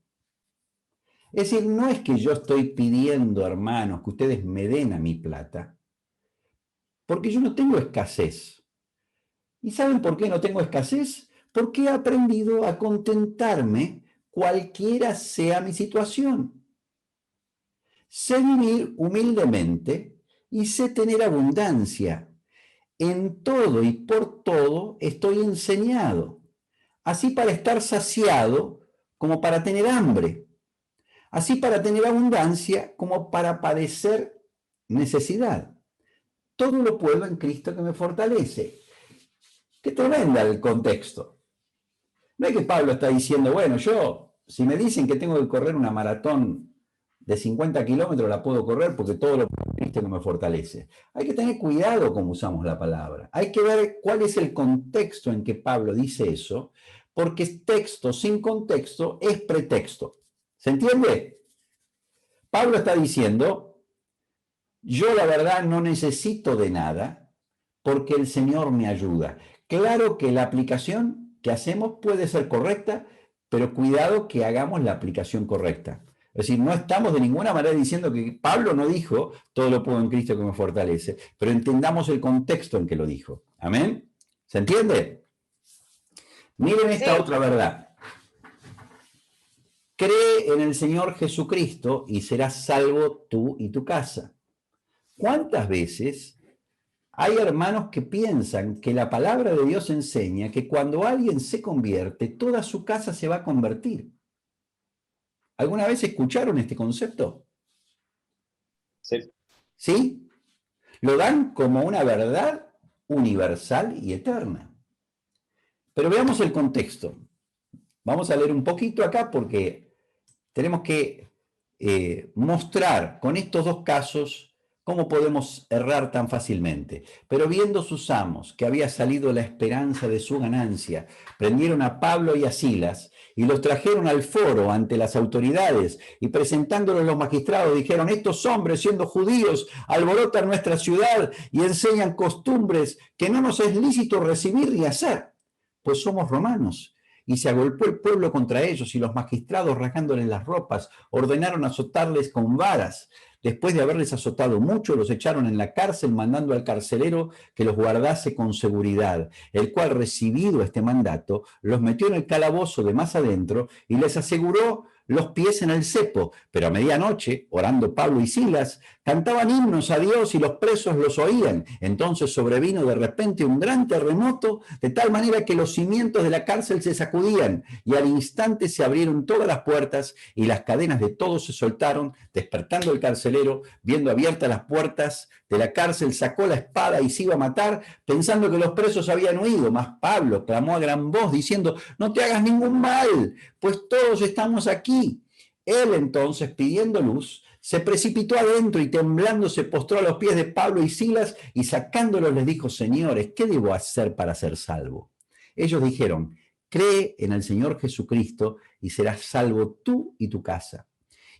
Es decir, no es que yo estoy pidiendo, hermanos, que ustedes me den a mi plata, porque yo no tengo escasez. ¿Y saben por qué no tengo escasez? Porque he aprendido a contentarme cualquiera sea mi situación. Sé vivir humildemente y sé tener abundancia. En todo y por todo estoy enseñado, así para estar saciado como para tener hambre, así para tener abundancia como para padecer necesidad. Todo lo puedo en Cristo que me fortalece. Qué tremenda el contexto. No es que Pablo está diciendo, bueno, si me dicen que tengo que correr una maratón de 50 kilómetros, la puedo correr porque todo lo puedo en Cristo que me fortalece. Hay que tener cuidado cómo usamos la palabra. Hay que ver cuál es el contexto en que Pablo dice eso, porque texto sin contexto es pretexto. ¿Se entiende? Pablo está diciendo, yo la verdad no necesito de nada porque el Señor me ayuda. Claro que la aplicación que hacemos puede ser correcta, pero cuidado que hagamos la aplicación correcta. Es decir, no estamos de ninguna manera diciendo que Pablo no dijo, todo lo puedo en Cristo que me fortalece, pero entendamos el contexto en que lo dijo. ¿Amén? ¿Se entiende? Miren esta otra verdad. Cree en el Señor Jesucristo y serás salvo tú y tu casa. ¿Cuántas veces hay hermanos que piensan que la palabra de Dios enseña que cuando alguien se convierte, toda su casa se va a convertir? ¿Alguna vez escucharon este concepto? Sí. ¿Sí? Lo dan como una verdad universal y eterna. Pero veamos el contexto. Vamos a leer un poquito acá porque tenemos que mostrar con estos dos casos cómo podemos errar tan fácilmente. Pero viendo sus amos que había salido la esperanza de su ganancia, prendieron a Pablo y a Silas y los trajeron al foro ante las autoridades y presentándolos los magistrados dijeron, estos hombres siendo judíos alborotan nuestra ciudad y enseñan costumbres que no nos es lícito recibir ni hacer, pues somos romanos. Y se agolpó el pueblo contra ellos y los magistrados, rasgándoles las ropas, ordenaron azotarles con varas. Después de haberles azotado mucho, los echaron en la cárcel, mandando al carcelero que los guardase con seguridad, el cual, recibido este mandato, los metió en el calabozo de más adentro y les aseguró los pies en el cepo. Pero a medianoche, orando Pablo y Silas, cantaban himnos a Dios y los presos los oían. Entonces sobrevino de repente un gran terremoto, de tal manera que los cimientos de la cárcel se sacudían y al instante se abrieron todas las puertas y las cadenas de todos se soltaron. Despertando el carcelero, viendo abiertas las puertas de la cárcel, sacó la espada y se iba a matar, pensando que los presos habían huido. Mas Pablo clamó a gran voz diciendo, no te hagas ningún mal, pues todos estamos aquí. Él entonces, pidiendo luz, se precipitó adentro y temblando se postró a los pies de Pablo y Silas y sacándolos les dijo, señores, ¿qué debo hacer para ser salvo? Ellos dijeron, cree en el Señor Jesucristo y serás salvo tú y tu casa.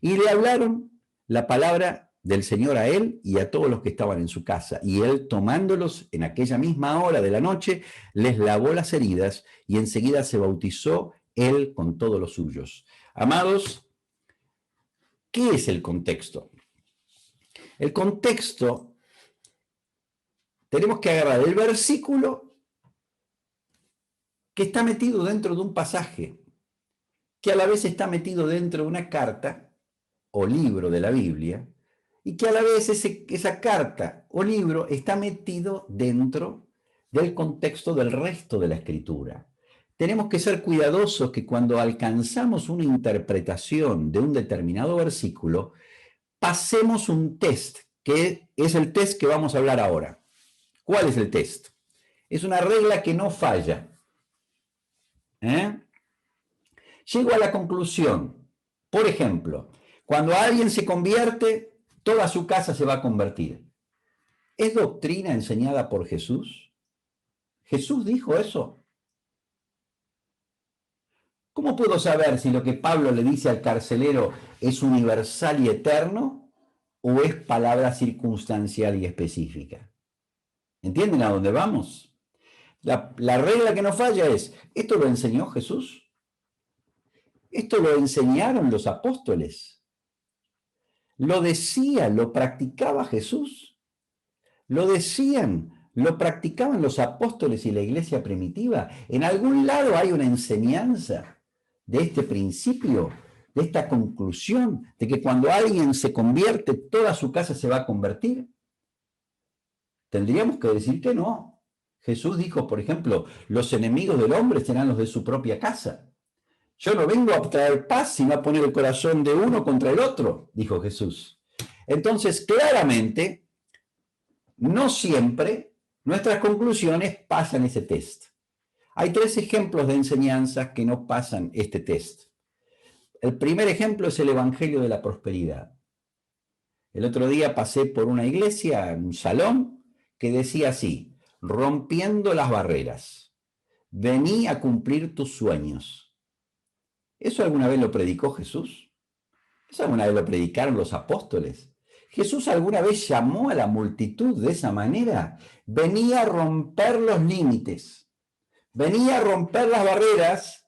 Y le hablaron la palabra del Señor a él y a todos los que estaban en su casa. Y él, tomándolos en aquella misma hora de la noche, les lavó las heridas y enseguida se bautizó él con todos los suyos. Amados, ¿qué es el contexto? El contexto, tenemos que agarrar el versículo que está metido dentro de un pasaje, que a la vez está metido dentro de una carta o libro de la Biblia, y que a la vez esa carta o libro está metido dentro del contexto del resto de la Escritura. Tenemos que ser cuidadosos que cuando alcanzamos una interpretación de un determinado versículo, pasemos un test, que es el test que vamos a hablar ahora. ¿Cuál es el test? Es una regla que no falla. Llego a la conclusión, por ejemplo, cuando alguien se convierte, toda su casa se va a convertir. ¿Es doctrina enseñada por Jesús? ¿Jesús dijo eso? ¿Cómo puedo saber si lo que Pablo le dice al carcelero es universal y eterno o es palabra circunstancial y específica? ¿Entienden a dónde vamos? La regla que no falla es, ¿esto lo enseñó Jesús? ¿Esto lo enseñaron los apóstoles? ¿Lo decía, lo practicaba Jesús? Lo decían, lo practicaban los apóstoles y la iglesia primitiva. En algún lado hay una enseñanza de este principio, de esta conclusión, de que cuando alguien se convierte, toda su casa se va a convertir. Tendríamos que decir que no. Jesús dijo, por ejemplo, los enemigos del hombre serán los de su propia casa. Yo no vengo a traer paz, sino a poner el corazón de uno contra el otro, dijo Jesús. Entonces, claramente, no siempre nuestras conclusiones pasan ese test. Hay 3 ejemplos de enseñanzas que no pasan este test. El primer ejemplo es el Evangelio de la Prosperidad. El otro día pasé por una iglesia, un salón, que decía así: rompiendo las barreras, vení a cumplir tus sueños. ¿Eso alguna vez lo predicó Jesús? ¿Eso alguna vez lo predicaron los apóstoles? ¿Jesús alguna vez llamó a la multitud de esa manera? Venía a romper los límites, venía a romper las barreras,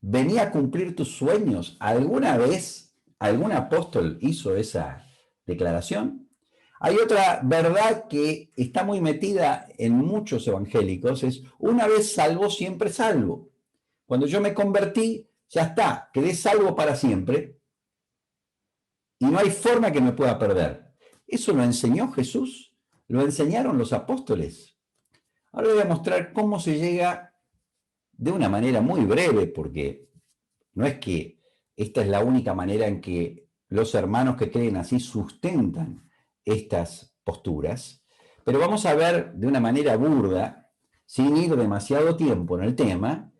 venía a cumplir tus sueños. ¿Alguna vez algún apóstol hizo esa declaración? Hay otra verdad que está muy metida en muchos evangélicos, es una vez salvo, siempre salvo. Cuando yo me convertí, ya está, quedé salvo para siempre y no hay forma que me pueda perder. ¿Eso lo enseñó Jesús? ¿Lo enseñaron los apóstoles? Ahora voy a mostrar cómo se llega de una manera muy breve, porque no es que esta es la única manera en que los hermanos que creen así sustentan estas posturas, pero vamos a ver de una manera burda, sin ir demasiado tiempo en el tema,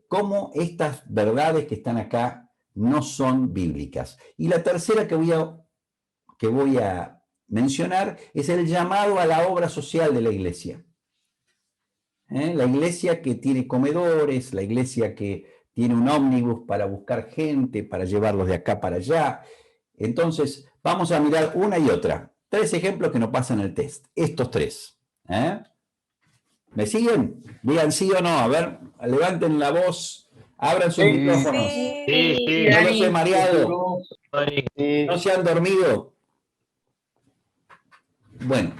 cómo estas verdades que están acá no son bíblicas. Y la tercera que voy a mencionar es el llamado a la obra social de la iglesia. La iglesia que tiene comedores, la iglesia que tiene un ómnibus para buscar gente, para llevarlos de acá para allá. Entonces, vamos a mirar una y otra. 3 ejemplos que no pasan el test. Estos 3. ¿Me siguen? Digan sí o no. A ver, levanten la voz. Abran sus micrófonos. Sí. No los he mareado. Sí. No se han dormido. Bueno.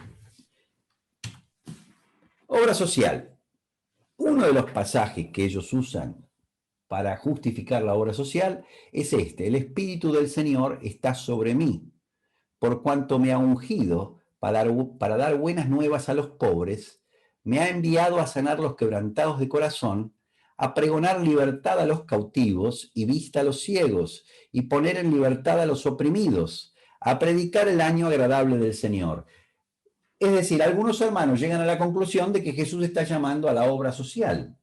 Obra social. Uno de los pasajes que ellos usan para justificar la obra social es este: el Espíritu del Señor está sobre mí, por cuanto me ha ungido para dar buenas nuevas a los pobres, me ha enviado a sanar los quebrantados de corazón, a pregonar libertad a los cautivos y vista a los ciegos, y poner en libertad a los oprimidos, a predicar el año agradable del Señor. Es decir, algunos hermanos llegan a la conclusión de que Jesús está llamando a la obra social.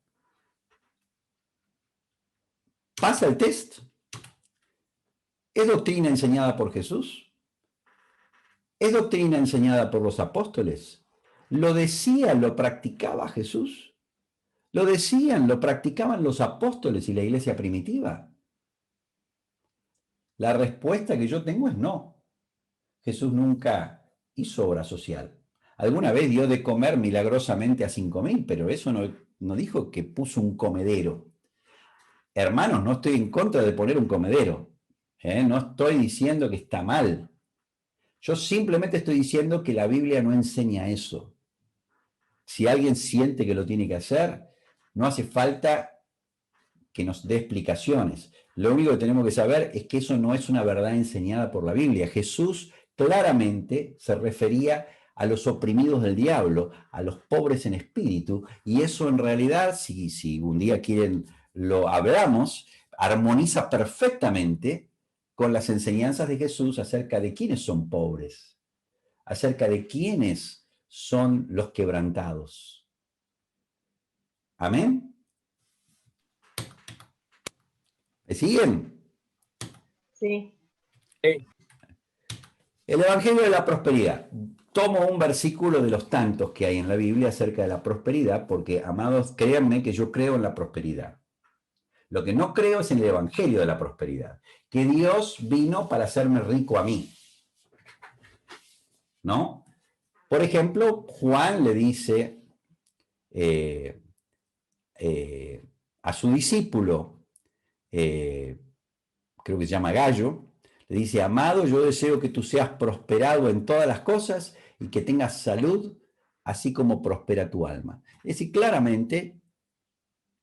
¿Pasa el test? ¿Es doctrina enseñada por Jesús? ¿Es doctrina enseñada por los apóstoles? ¿Lo decía, lo practicaba Jesús? ¿Lo decían, lo practicaban los apóstoles y la iglesia primitiva? La respuesta que yo tengo es no. Jesús nunca hizo obra social. Alguna vez dio de comer milagrosamente a 5.000, pero eso no dijo que puso un comedero. Hermanos, no estoy en contra de poner un comedero. No estoy diciendo que está mal. Yo simplemente estoy diciendo que la Biblia no enseña eso. Si alguien siente que lo tiene que hacer, no hace falta que nos dé explicaciones. Lo único que tenemos que saber es que eso no es una verdad enseñada por la Biblia. Jesús claramente se refería a los oprimidos del diablo, a los pobres en espíritu, y eso en realidad, si un día quieren lo hablamos, armoniza perfectamente con las enseñanzas de Jesús acerca de quiénes son pobres, acerca de quiénes son los quebrantados. ¿Amén? ¿Me siguen? Sí. El Evangelio de la Prosperidad. Tomo un versículo de los tantos que hay en la Biblia acerca de la prosperidad, porque, amados, créanme que yo creo en la prosperidad. Lo que no creo es en el Evangelio de la Prosperidad, que Dios vino para hacerme rico a mí. ¿No? Por ejemplo, Juan le dice a su discípulo, creo que se llama Gallo, le dice: amado, yo deseo que tú seas prosperado en todas las cosas y que tengas salud, así como prospera tu alma. Es decir, claramente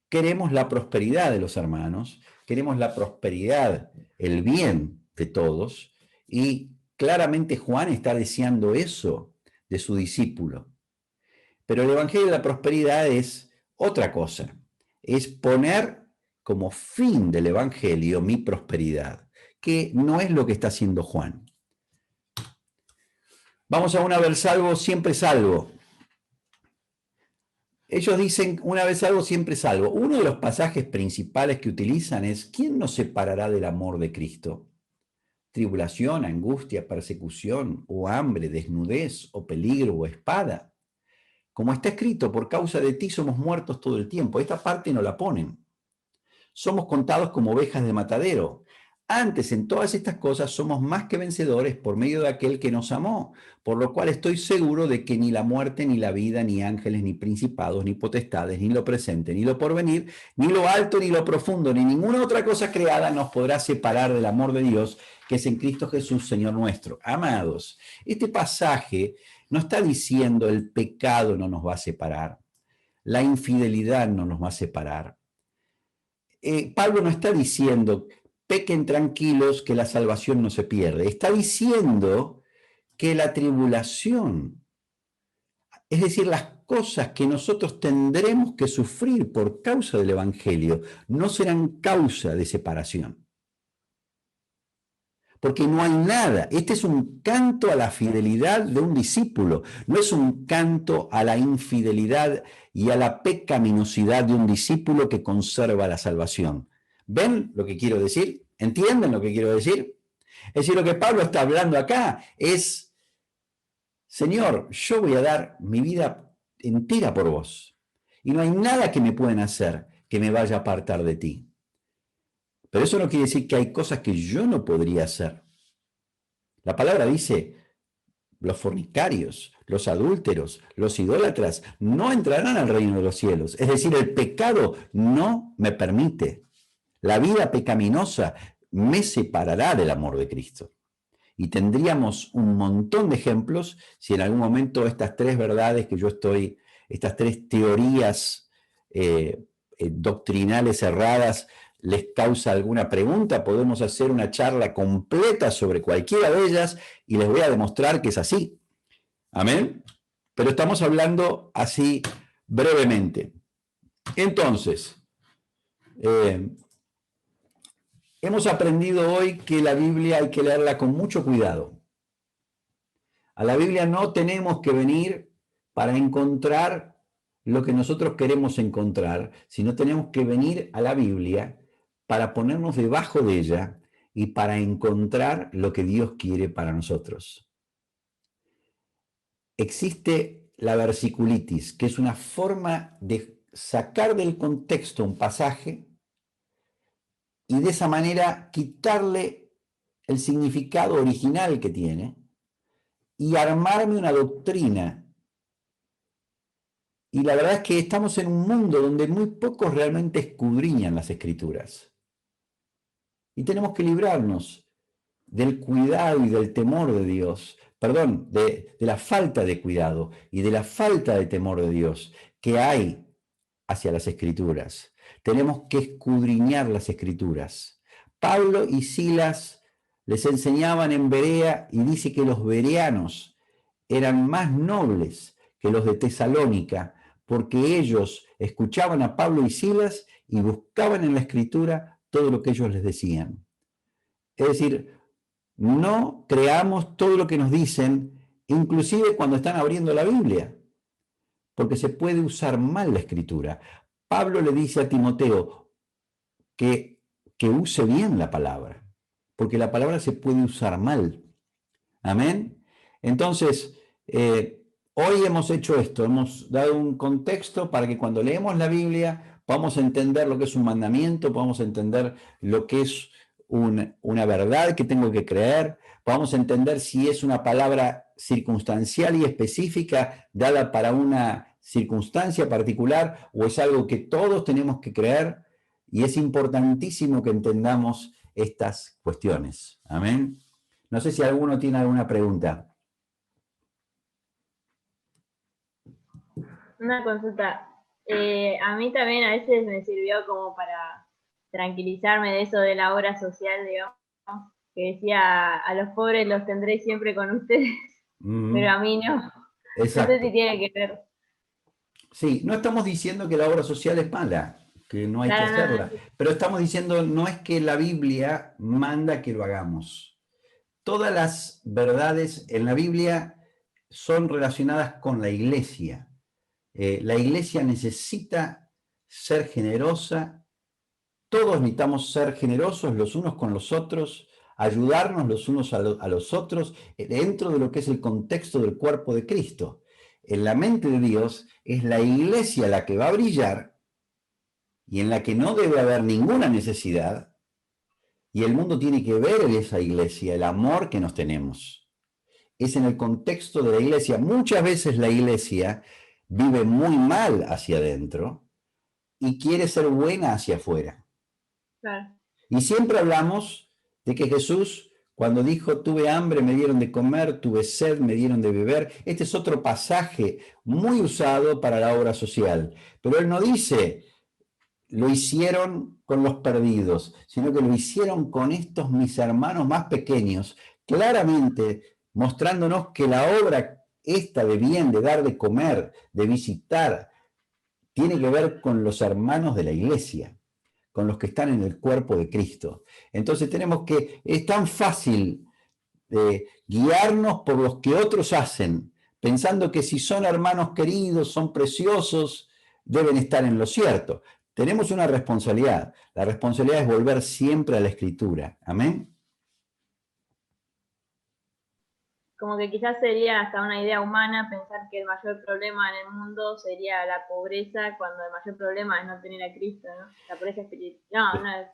queremos la prosperidad de los hermanos, queremos la prosperidad, el bien de todos, y claramente Juan está deseando eso de su discípulo. Pero el Evangelio de la prosperidad es otra cosa, es poner como fin del Evangelio mi prosperidad, que no es lo que está haciendo Juan. Vamos a una vez salvo, siempre salvo. Ellos dicen, una vez salvo, siempre salvo. Uno de los pasajes principales que utilizan es, ¿quién nos separará del amor de Cristo? Tribulación, angustia, persecución, o hambre, desnudez, o peligro, o espada. Como está escrito, por causa de ti somos muertos todo el tiempo. Esta parte no la ponen. Somos contados como ovejas de matadero. Antes, en todas estas cosas, somos más que vencedores por medio de aquel que nos amó, por lo cual estoy seguro de que ni la muerte, ni la vida, ni ángeles, ni principados, ni potestades, ni lo presente, ni lo porvenir, ni lo alto, ni lo profundo, ni ninguna otra cosa creada nos podrá separar del amor de Dios, que es en Cristo Jesús, Señor nuestro. Amados, este pasaje no está diciendo el pecado no nos va a separar, la infidelidad no nos va a separar. Pablo no está diciendo pequen tranquilos que la salvación no se pierde. Está diciendo que la tribulación, es decir, las cosas que nosotros tendremos que sufrir por causa del Evangelio, no serán causa de separación. Porque no hay nada. Este es un canto a la fidelidad de un discípulo. No es un canto a la infidelidad y a la pecaminosidad de un discípulo que conserva la salvación. ¿Ven lo que quiero decir? ¿Entienden lo que quiero decir? Es decir, lo que Pablo está hablando acá es, Señor, yo voy a dar mi vida entera por vos. Y no hay nada que me pueden hacer que me vaya a apartar de ti. Pero eso no quiere decir que hay cosas que yo no podría hacer. La palabra dice, los fornicarios, los adúlteros, los idólatras no entrarán al reino de los cielos. Es decir, el pecado no me permite. La vida pecaminosa me separará del amor de Cristo. Y tendríamos un montón de ejemplos si en algún momento estas tres verdades que yo estoy, estas tres teorías doctrinales erradas, les causa alguna pregunta, podemos hacer una charla completa sobre cualquiera de ellas y les voy a demostrar que es así. Amén. Pero estamos hablando así brevemente. Entonces, hemos aprendido hoy que la Biblia hay que leerla con mucho cuidado. A la Biblia no tenemos que venir para encontrar lo que nosotros queremos encontrar, sino tenemos que venir a la Biblia para ponernos debajo de ella y para encontrar lo que Dios quiere para nosotros. Existe la versiculitis, que es una forma de sacar del contexto un pasaje y de esa manera quitarle el significado original que tiene y armarme una doctrina. Y la verdad es que estamos en un mundo donde muy pocos realmente escudriñan las Escrituras. Y tenemos que librarnos del cuidado y del temor de Dios, perdón, de la falta de cuidado y de la falta de temor de Dios que hay hacia las Escrituras. Tenemos que escudriñar las Escrituras. Pablo y Silas les enseñaban en Berea y dice que los bereanos eran más nobles que los de Tesalónica porque ellos escuchaban a Pablo y Silas y buscaban en la Escritura todo lo que ellos les decían. Es decir, no creamos todo lo que nos dicen, inclusive cuando están abriendo la Biblia, porque se puede usar mal la Escritura. Pablo le dice a Timoteo que use bien la palabra, porque la palabra se puede usar mal. Amén. Entonces, hoy hemos hecho esto, hemos dado un contexto para que cuando leemos la Biblia podamos entender lo que es un mandamiento, podamos entender lo que es una verdad que tengo que creer, podamos entender si es una palabra circunstancial y específica dada para una circunstancia particular o es algo que todos tenemos que creer, y es importantísimo que entendamos estas cuestiones. Amén. No sé si alguno tiene alguna pregunta. Una consulta. A mí también a veces me sirvió como para tranquilizarme de eso de la obra social, digamos, que decía, a los pobres los tendré siempre con ustedes, pero a mí no. No sé si Exacto. tiene que ver. Sí, no estamos diciendo que la obra social es mala, que no hay que Claro, no, hacerla, no. pero estamos diciendo no es que la Biblia manda que lo hagamos. Todas las verdades en la Biblia son relacionadas con la iglesia. La iglesia necesita ser generosa, todos necesitamos ser generosos los unos con los otros, ayudarnos los unos a los otros dentro de lo que es el contexto del cuerpo de Cristo. En la mente de Dios es la iglesia la que va a brillar y en la que no debe haber ninguna necesidad, y el mundo tiene que ver en esa iglesia el amor que nos tenemos. Es en el contexto de la iglesia. Muchas veces la iglesia vive muy mal hacia adentro y quiere ser buena hacia afuera. Claro. Y siempre hablamos de que Jesús, cuando dijo, tuve hambre, me dieron de comer, tuve sed, me dieron de beber. Este es otro pasaje muy usado para la obra social. Pero él no dice, lo hicieron con los perdidos, sino que lo hicieron con estos mis hermanos más pequeños, claramente mostrándonos que la obra esta de bien, de dar de comer, de visitar, tiene que ver con los hermanos de la iglesia, con los que están en el cuerpo de Cristo. Entonces tenemos que, es tan fácil guiarnos por los que otros hacen, pensando que si son hermanos queridos, son preciosos, deben estar en lo cierto. Tenemos una responsabilidad. La responsabilidad es volver siempre a la Escritura. Amén. Como que quizás sería hasta una idea humana pensar que el mayor problema en el mundo sería la pobreza, cuando el mayor problema es no tener a Cristo, ¿no? La pobreza espiritual.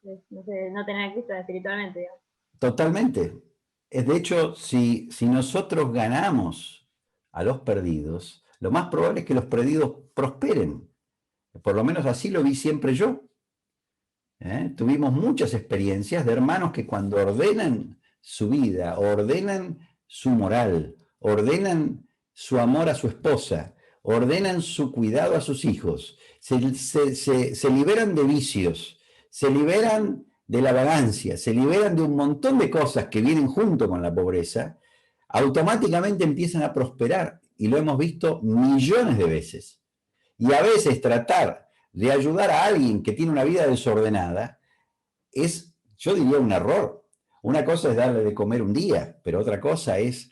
No sé, no tener a Cristo espiritualmente, digamos. Totalmente. De hecho, si nosotros ganamos a los perdidos, lo más probable es que los perdidos prosperen. Por lo menos así lo vi siempre yo. Tuvimos muchas experiencias de hermanos que cuando ordenan su vida, ordenan su moral, ordenan su amor a su esposa, ordenan su cuidado a sus hijos, se liberan de vicios, se liberan de la vagancia, se liberan de un montón de cosas que vienen junto con la pobreza, automáticamente empiezan a prosperar y lo hemos visto millones de veces. Y a veces tratar de ayudar a alguien que tiene una vida desordenada es, yo diría, un error. Una cosa es darle de comer un día, pero otra cosa es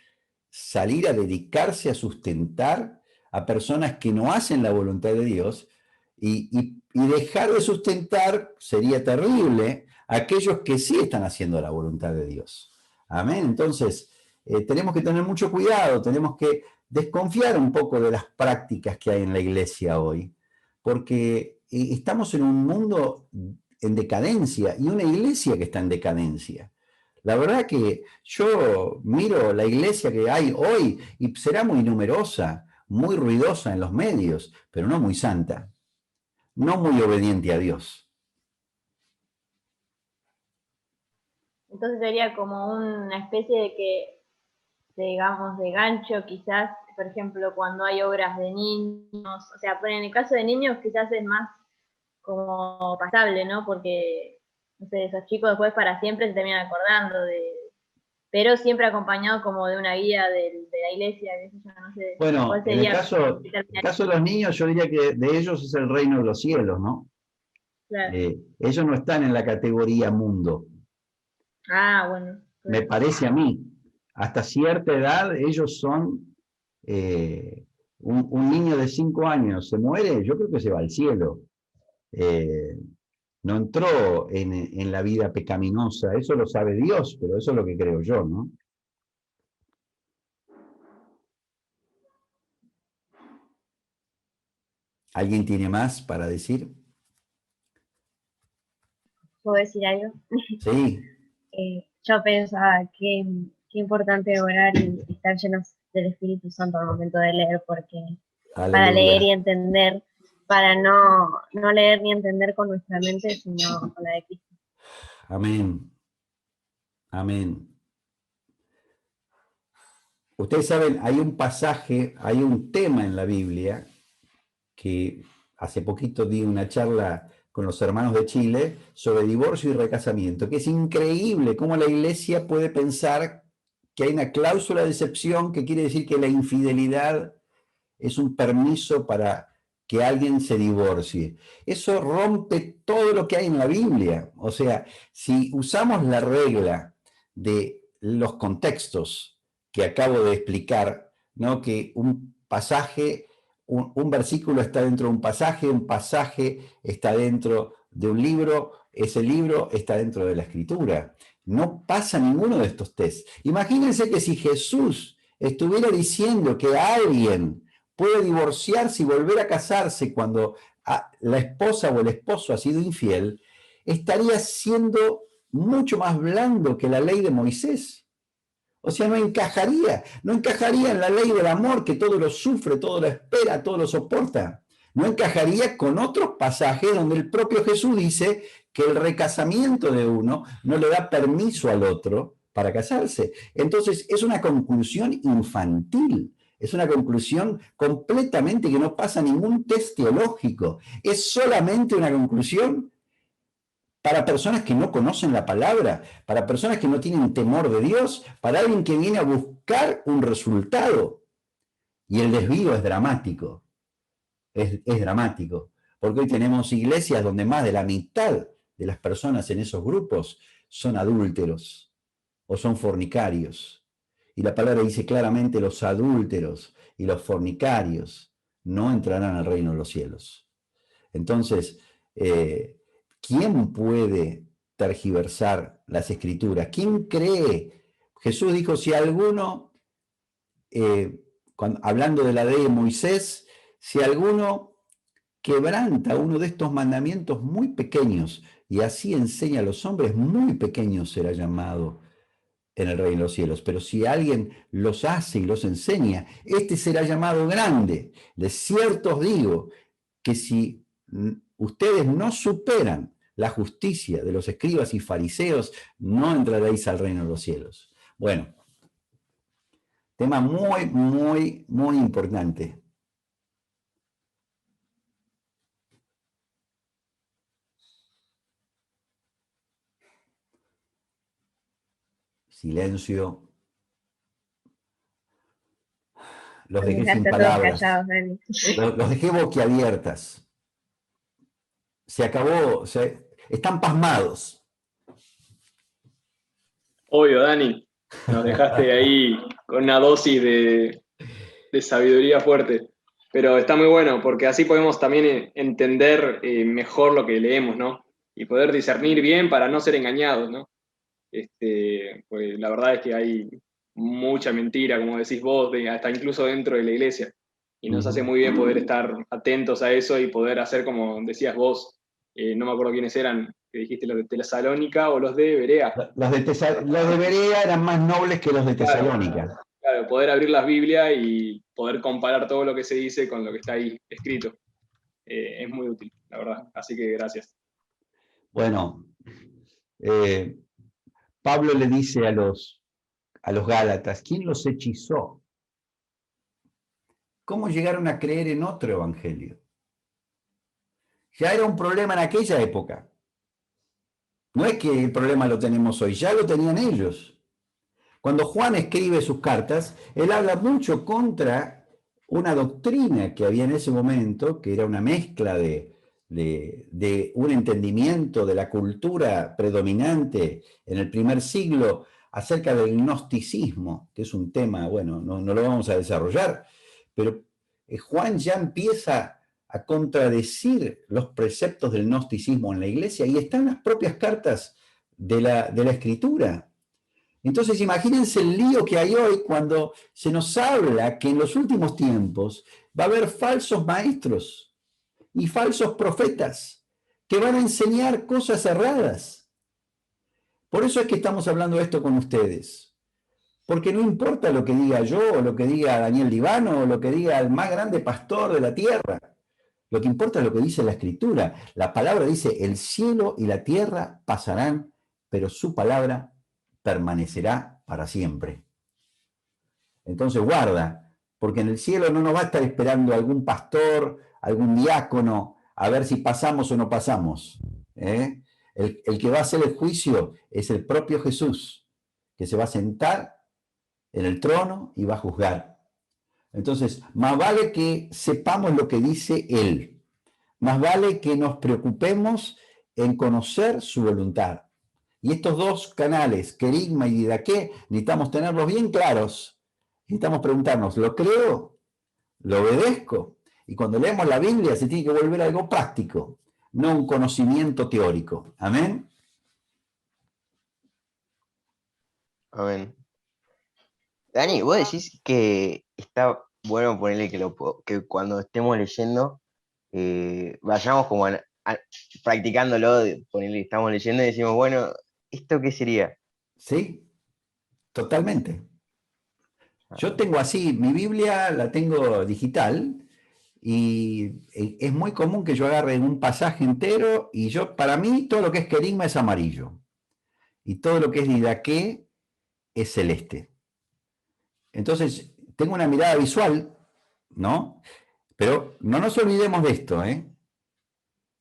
salir a dedicarse a sustentar a personas que no hacen la voluntad de Dios y dejar de sustentar, sería terrible, a aquellos que sí están haciendo la voluntad de Dios. Amén. Entonces, tenemos que tener mucho cuidado, tenemos que desconfiar un poco de las prácticas que hay en la iglesia hoy, porque estamos en un mundo en decadencia y una iglesia que está en decadencia. La verdad que yo miro la iglesia que hay hoy y será muy numerosa, muy ruidosa en los medios, pero no muy santa, no muy obediente a Dios. Entonces sería como una especie digamos, de gancho quizás, por ejemplo, cuando hay obras de niños, o sea, en el caso de niños quizás es más como pasable, ¿no? Porque, no sé, esos chicos después para siempre se terminan acordando pero siempre acompañado como de una guía de la iglesia, qué sé yo, no sé. Bueno, ¿Cuál en sería? el caso de los niños, yo diría que de ellos es el reino de los cielos, ¿no? Claro. Ellos no están en la categoría mundo. Ah, bueno. Me parece a mí. Hasta cierta edad ellos son un niño de 5 años se muere, yo creo que se va al cielo. No entró en la vida pecaminosa, eso lo sabe Dios, pero eso es lo que creo yo, ¿no? ¿Alguien tiene más para decir? ¿Puedo decir algo? Sí. Yo pensaba qué importante orar y estar llenos del Espíritu Santo al momento de leer, porque para leer Aleluya. y entender, para no leer ni entender con nuestra mente, sino con la de Cristo. Amén. Amén. Ustedes saben, hay un pasaje, hay un tema en la Biblia que hace poquito di una charla con los hermanos de Chile sobre divorcio y recasamiento, que es increíble cómo la iglesia puede pensar que hay una cláusula de excepción que quiere decir que la infidelidad es un permiso para que alguien se divorcie. Eso rompe todo lo que hay en la Biblia. O sea, si usamos la regla de los contextos que acabo de explicar, ¿no? Que un pasaje, un versículo está dentro de un pasaje está dentro de un libro, ese libro está dentro de la Escritura. No pasa ninguno de estos test. Imagínense que si Jesús estuviera diciendo que alguien puede divorciarse y volver a casarse cuando la esposa o el esposo ha sido infiel, estaría siendo mucho más blando que la ley de Moisés. O sea, no encajaría en la ley del amor que todo lo sufre, todo lo espera, todo lo soporta. No encajaría con otros pasajes donde el propio Jesús dice que el recasamiento de uno no le da permiso al otro para casarse. Entonces, es una conclusión infantil. Es una conclusión completamente que no pasa ningún test teológico. Es solamente una conclusión para personas que no conocen la palabra, para personas que no tienen temor de Dios, para alguien que viene a buscar un resultado. Y el desvío es dramático. Es dramático. Porque hoy tenemos iglesias donde más de la mitad de las personas en esos grupos son adúlteros o son fornicarios. Y la palabra dice claramente: los adúlteros y los fornicarios no entrarán al reino de los cielos. Entonces, ¿quién puede tergiversar las escrituras? ¿Quién cree? Jesús dijo, si alguno, hablando de la ley de Moisés, si alguno quebranta uno de estos mandamientos muy pequeños y así enseña a los hombres, muy pequeños será llamado en el reino de los cielos. Pero si alguien los hace y los enseña, este será llamado grande. De cierto os digo que si ustedes no superan la justicia de los escribas y fariseos, no entraréis al reino de los cielos. Bueno, tema muy, muy, muy importante. Silencio. Los dejé sin palabras. Callados, Los dejé boquiabiertas. Se acabó. Están pasmados. Obvio, Dani. Nos dejaste ahí con una dosis de sabiduría fuerte. Pero está muy bueno, porque así podemos también entender mejor lo que leemos, ¿no? Y poder discernir bien para no ser engañados, ¿no? Pues la verdad es que hay mucha mentira, como decís vos, hasta incluso dentro de la iglesia. Y nos hace muy bien poder estar atentos a eso y poder hacer, como decías vos, no me acuerdo quiénes eran, que dijiste, los de Tesalónica o los de Berea. Los de Berea eran más nobles que los de Tesalónica. Claro, poder abrir las Biblias y poder comparar todo lo que se dice con lo que está ahí escrito. Es muy útil, la verdad. Así que gracias. Bueno, Pablo le dice a los Gálatas, ¿quién los hechizó? ¿Cómo llegaron a creer en otro evangelio? Ya era un problema en aquella época. No es que el problema lo tenemos hoy, ya lo tenían ellos. Cuando Juan escribe sus cartas, él habla mucho contra una doctrina que había en ese momento, que era una mezcla de un entendimiento de la cultura predominante en el primer siglo acerca del gnosticismo, que es un tema, bueno, no lo vamos a desarrollar, pero Juan ya empieza a contradecir los preceptos del gnosticismo en la iglesia y están las propias cartas de la Escritura. Entonces imagínense el lío que hay hoy cuando se nos habla que en los últimos tiempos va a haber falsos maestros y falsos profetas que van a enseñar cosas erradas. Por eso es que estamos hablando de esto con ustedes. Porque no importa lo que diga yo, o lo que diga Daniel Livano, o lo que diga el más grande pastor de la tierra. Lo que importa es lo que dice la Escritura. La palabra dice, el cielo y la tierra pasarán, pero su palabra permanecerá para siempre. Entonces guarda, porque en el cielo no nos va a estar esperando algún pastor, algún diácono a ver si pasamos o no pasamos. ¿Eh? El que va a hacer el juicio es el propio Jesús, que se va a sentar en el trono y va a juzgar. Entonces, más vale que sepamos lo que dice Él. Más vale que nos preocupemos en conocer su voluntad. Y estos dos canales, Querigma y Didaqué, necesitamos tenerlos bien claros. Necesitamos preguntarnos, ¿lo creo? ¿Lo obedezco? Y cuando leemos la Biblia se tiene que volver algo práctico, no un conocimiento teórico. Amén. Amén. Dani, vos decís que está bueno ponerle que cuando estemos leyendo vayamos como practicándolo, ponerle, estamos leyendo y decimos, bueno, ¿esto qué sería? Sí, totalmente. Yo tengo así, mi Biblia la tengo digital y es muy común que yo agarre un pasaje entero y para mí todo lo que es querigma es amarillo y todo lo que es didaqué es celeste. Entonces, tengo una mirada visual, ¿no? Pero no nos olvidemos de esto, ¿eh?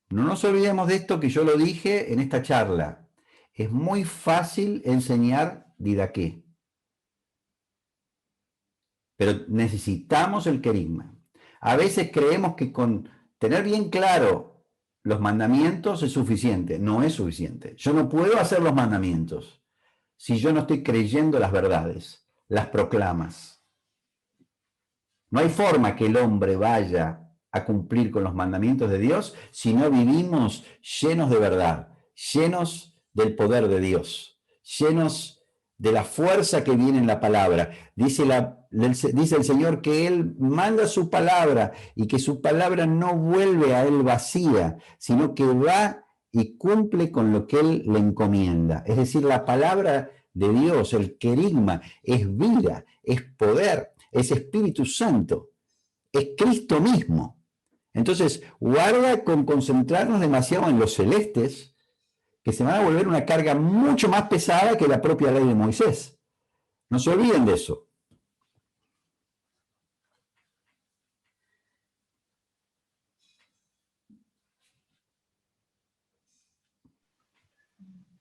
No nos olvidemos de esto que yo lo dije en esta charla. Es muy fácil enseñar didaqué, pero necesitamos el querigma. A veces creemos que con tener bien claro los mandamientos es suficiente. No es suficiente. Yo no puedo hacer los mandamientos si yo no estoy creyendo las verdades, las proclamas. No hay forma que el hombre vaya a cumplir con los mandamientos de Dios si no vivimos llenos de verdad, llenos del poder de Dios, llenos de la fuerza que viene en la palabra. Dice el Señor que Él manda su palabra y que su palabra no vuelve a Él vacía, sino que va y cumple con lo que Él le encomienda. Es decir, la palabra de Dios, el querigma, es vida, es poder, es Espíritu Santo, es Cristo mismo. Entonces, guarda con concentrarnos demasiado en los celestes, que se van a volver una carga mucho más pesada que la propia ley de Moisés. No se olviden de eso.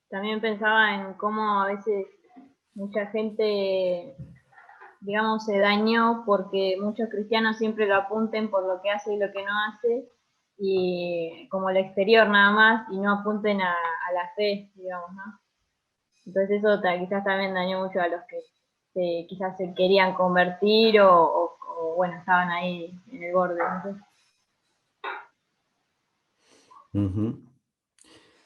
También pensaba en cómo a veces mucha gente, digamos, se dañó porque muchos cristianos siempre lo apunten por lo que hace y lo que no hace, y como el exterior nada más, y no apunten a la fe, digamos, ¿no? Entonces eso quizás también dañó mucho a los que quizás se querían convertir o, bueno, estaban ahí en el borde, ¿no?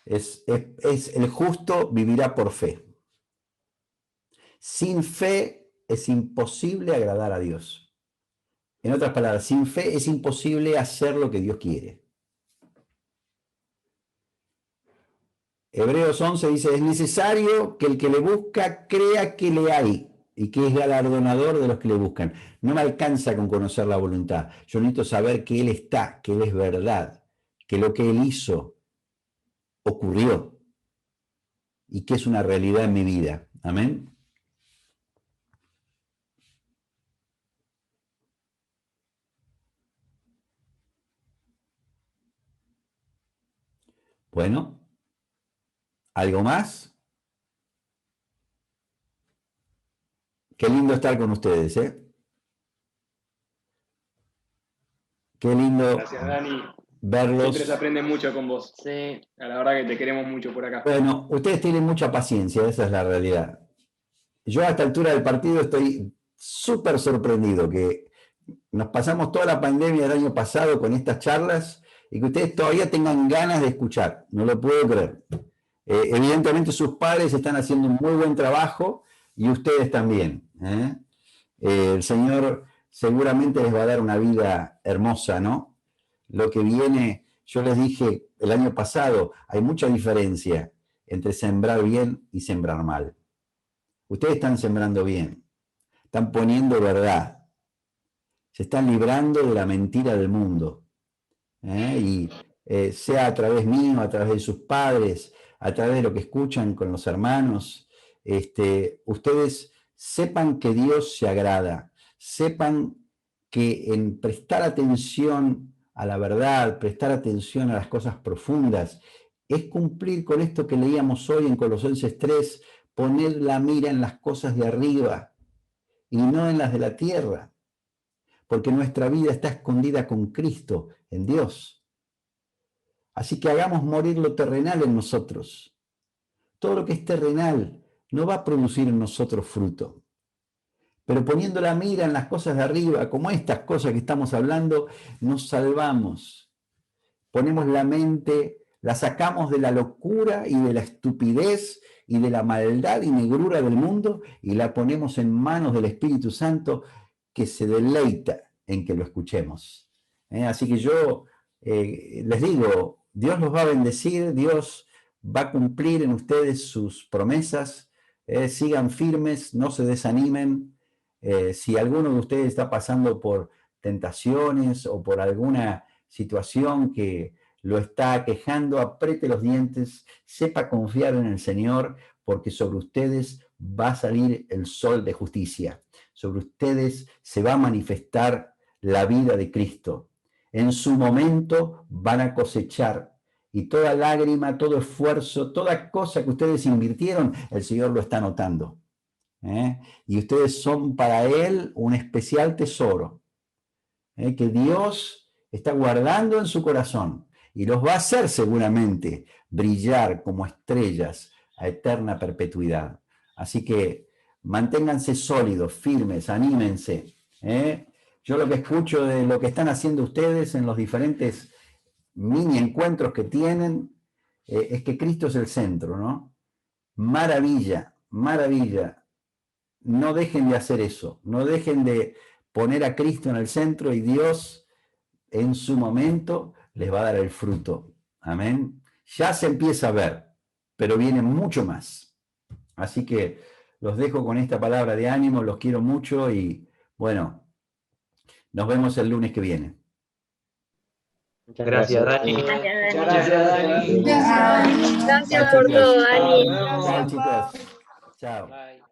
Es el justo vivirá por fe. Sin fe es imposible agradar a Dios. En otras palabras, sin fe es imposible hacer lo que Dios quiere. Hebreos 11 dice, es necesario que el que le busca crea que le hay y que es galardonador de los que le buscan. No me alcanza con conocer la voluntad. Yo necesito saber que Él está, que Él es verdad, que lo que Él hizo ocurrió y que es una realidad en mi vida. Amén. Bueno, ¿algo más? Qué lindo estar con ustedes, ¿eh? Qué lindo. Gracias, Dani. Verlos. Siempre se aprende mucho con vos. Sí, la verdad que te queremos mucho por acá. Bueno, ustedes tienen mucha paciencia, esa es la realidad. Yo a esta altura del partido estoy súper sorprendido que nos pasamos toda la pandemia del año pasado con estas charlas y que ustedes todavía tengan ganas de escuchar. No lo puedo creer. Evidentemente sus padres están haciendo un muy buen trabajo y ustedes también. El Señor seguramente les va a dar una vida hermosa, ¿no? Lo que viene, yo les dije el año pasado, hay mucha diferencia entre sembrar bien y sembrar mal. Ustedes están sembrando bien, están poniendo verdad, se están librando de la mentira del mundo. Y sea a través mío, a través de sus padres, a través de lo que escuchan con los hermanos, ustedes sepan que Dios se agrada, sepan que en prestar atención a la verdad, prestar atención a las cosas profundas, es cumplir con esto que leíamos hoy en Colosenses 3, poner la mira en las cosas de arriba y no en las de la tierra, porque nuestra vida está escondida con Cristo, en Dios. Así que hagamos morir lo terrenal en nosotros. Todo lo que es terrenal no va a producir en nosotros fruto. Pero poniendo la mira en las cosas de arriba, como estas cosas que estamos hablando, nos salvamos. Ponemos la mente, la sacamos de la locura y de la estupidez y de la maldad y negrura del mundo y la ponemos en manos del Espíritu Santo, que se deleita en que lo escuchemos. Así que yo les digo, Dios los va a bendecir, Dios va a cumplir en ustedes sus promesas, sigan firmes, no se desanimen. Si alguno de ustedes está pasando por tentaciones o por alguna situación que lo está aquejando, apriete los dientes, sepa confiar en el Señor, porque sobre ustedes va a salir el sol de justicia. Sobre ustedes se va a manifestar la vida de Cristo. En su momento van a cosechar, y toda lágrima, todo esfuerzo, toda cosa que ustedes invirtieron, el Señor lo está notando. Y ustedes son para Él un especial tesoro, que Dios está guardando en su corazón y los va a hacer seguramente brillar como estrellas a eterna perpetuidad. Así que manténganse sólidos, firmes, anímense. Yo lo que escucho de lo que están haciendo ustedes en los diferentes mini encuentros que tienen es que Cristo es el centro, ¿no? Maravilla, maravilla. No dejen de hacer eso, no dejen de poner a Cristo en el centro y Dios en su momento les va a dar el fruto. Amén. Ya se empieza a ver, pero viene mucho más. Así que los dejo con esta palabra de ánimo, los quiero mucho y bueno, nos vemos el lunes que viene. Muchas gracias, Dani. Gracias, Dani. Gracias por todo, Dani. Chao, chicas. Chao. Bye.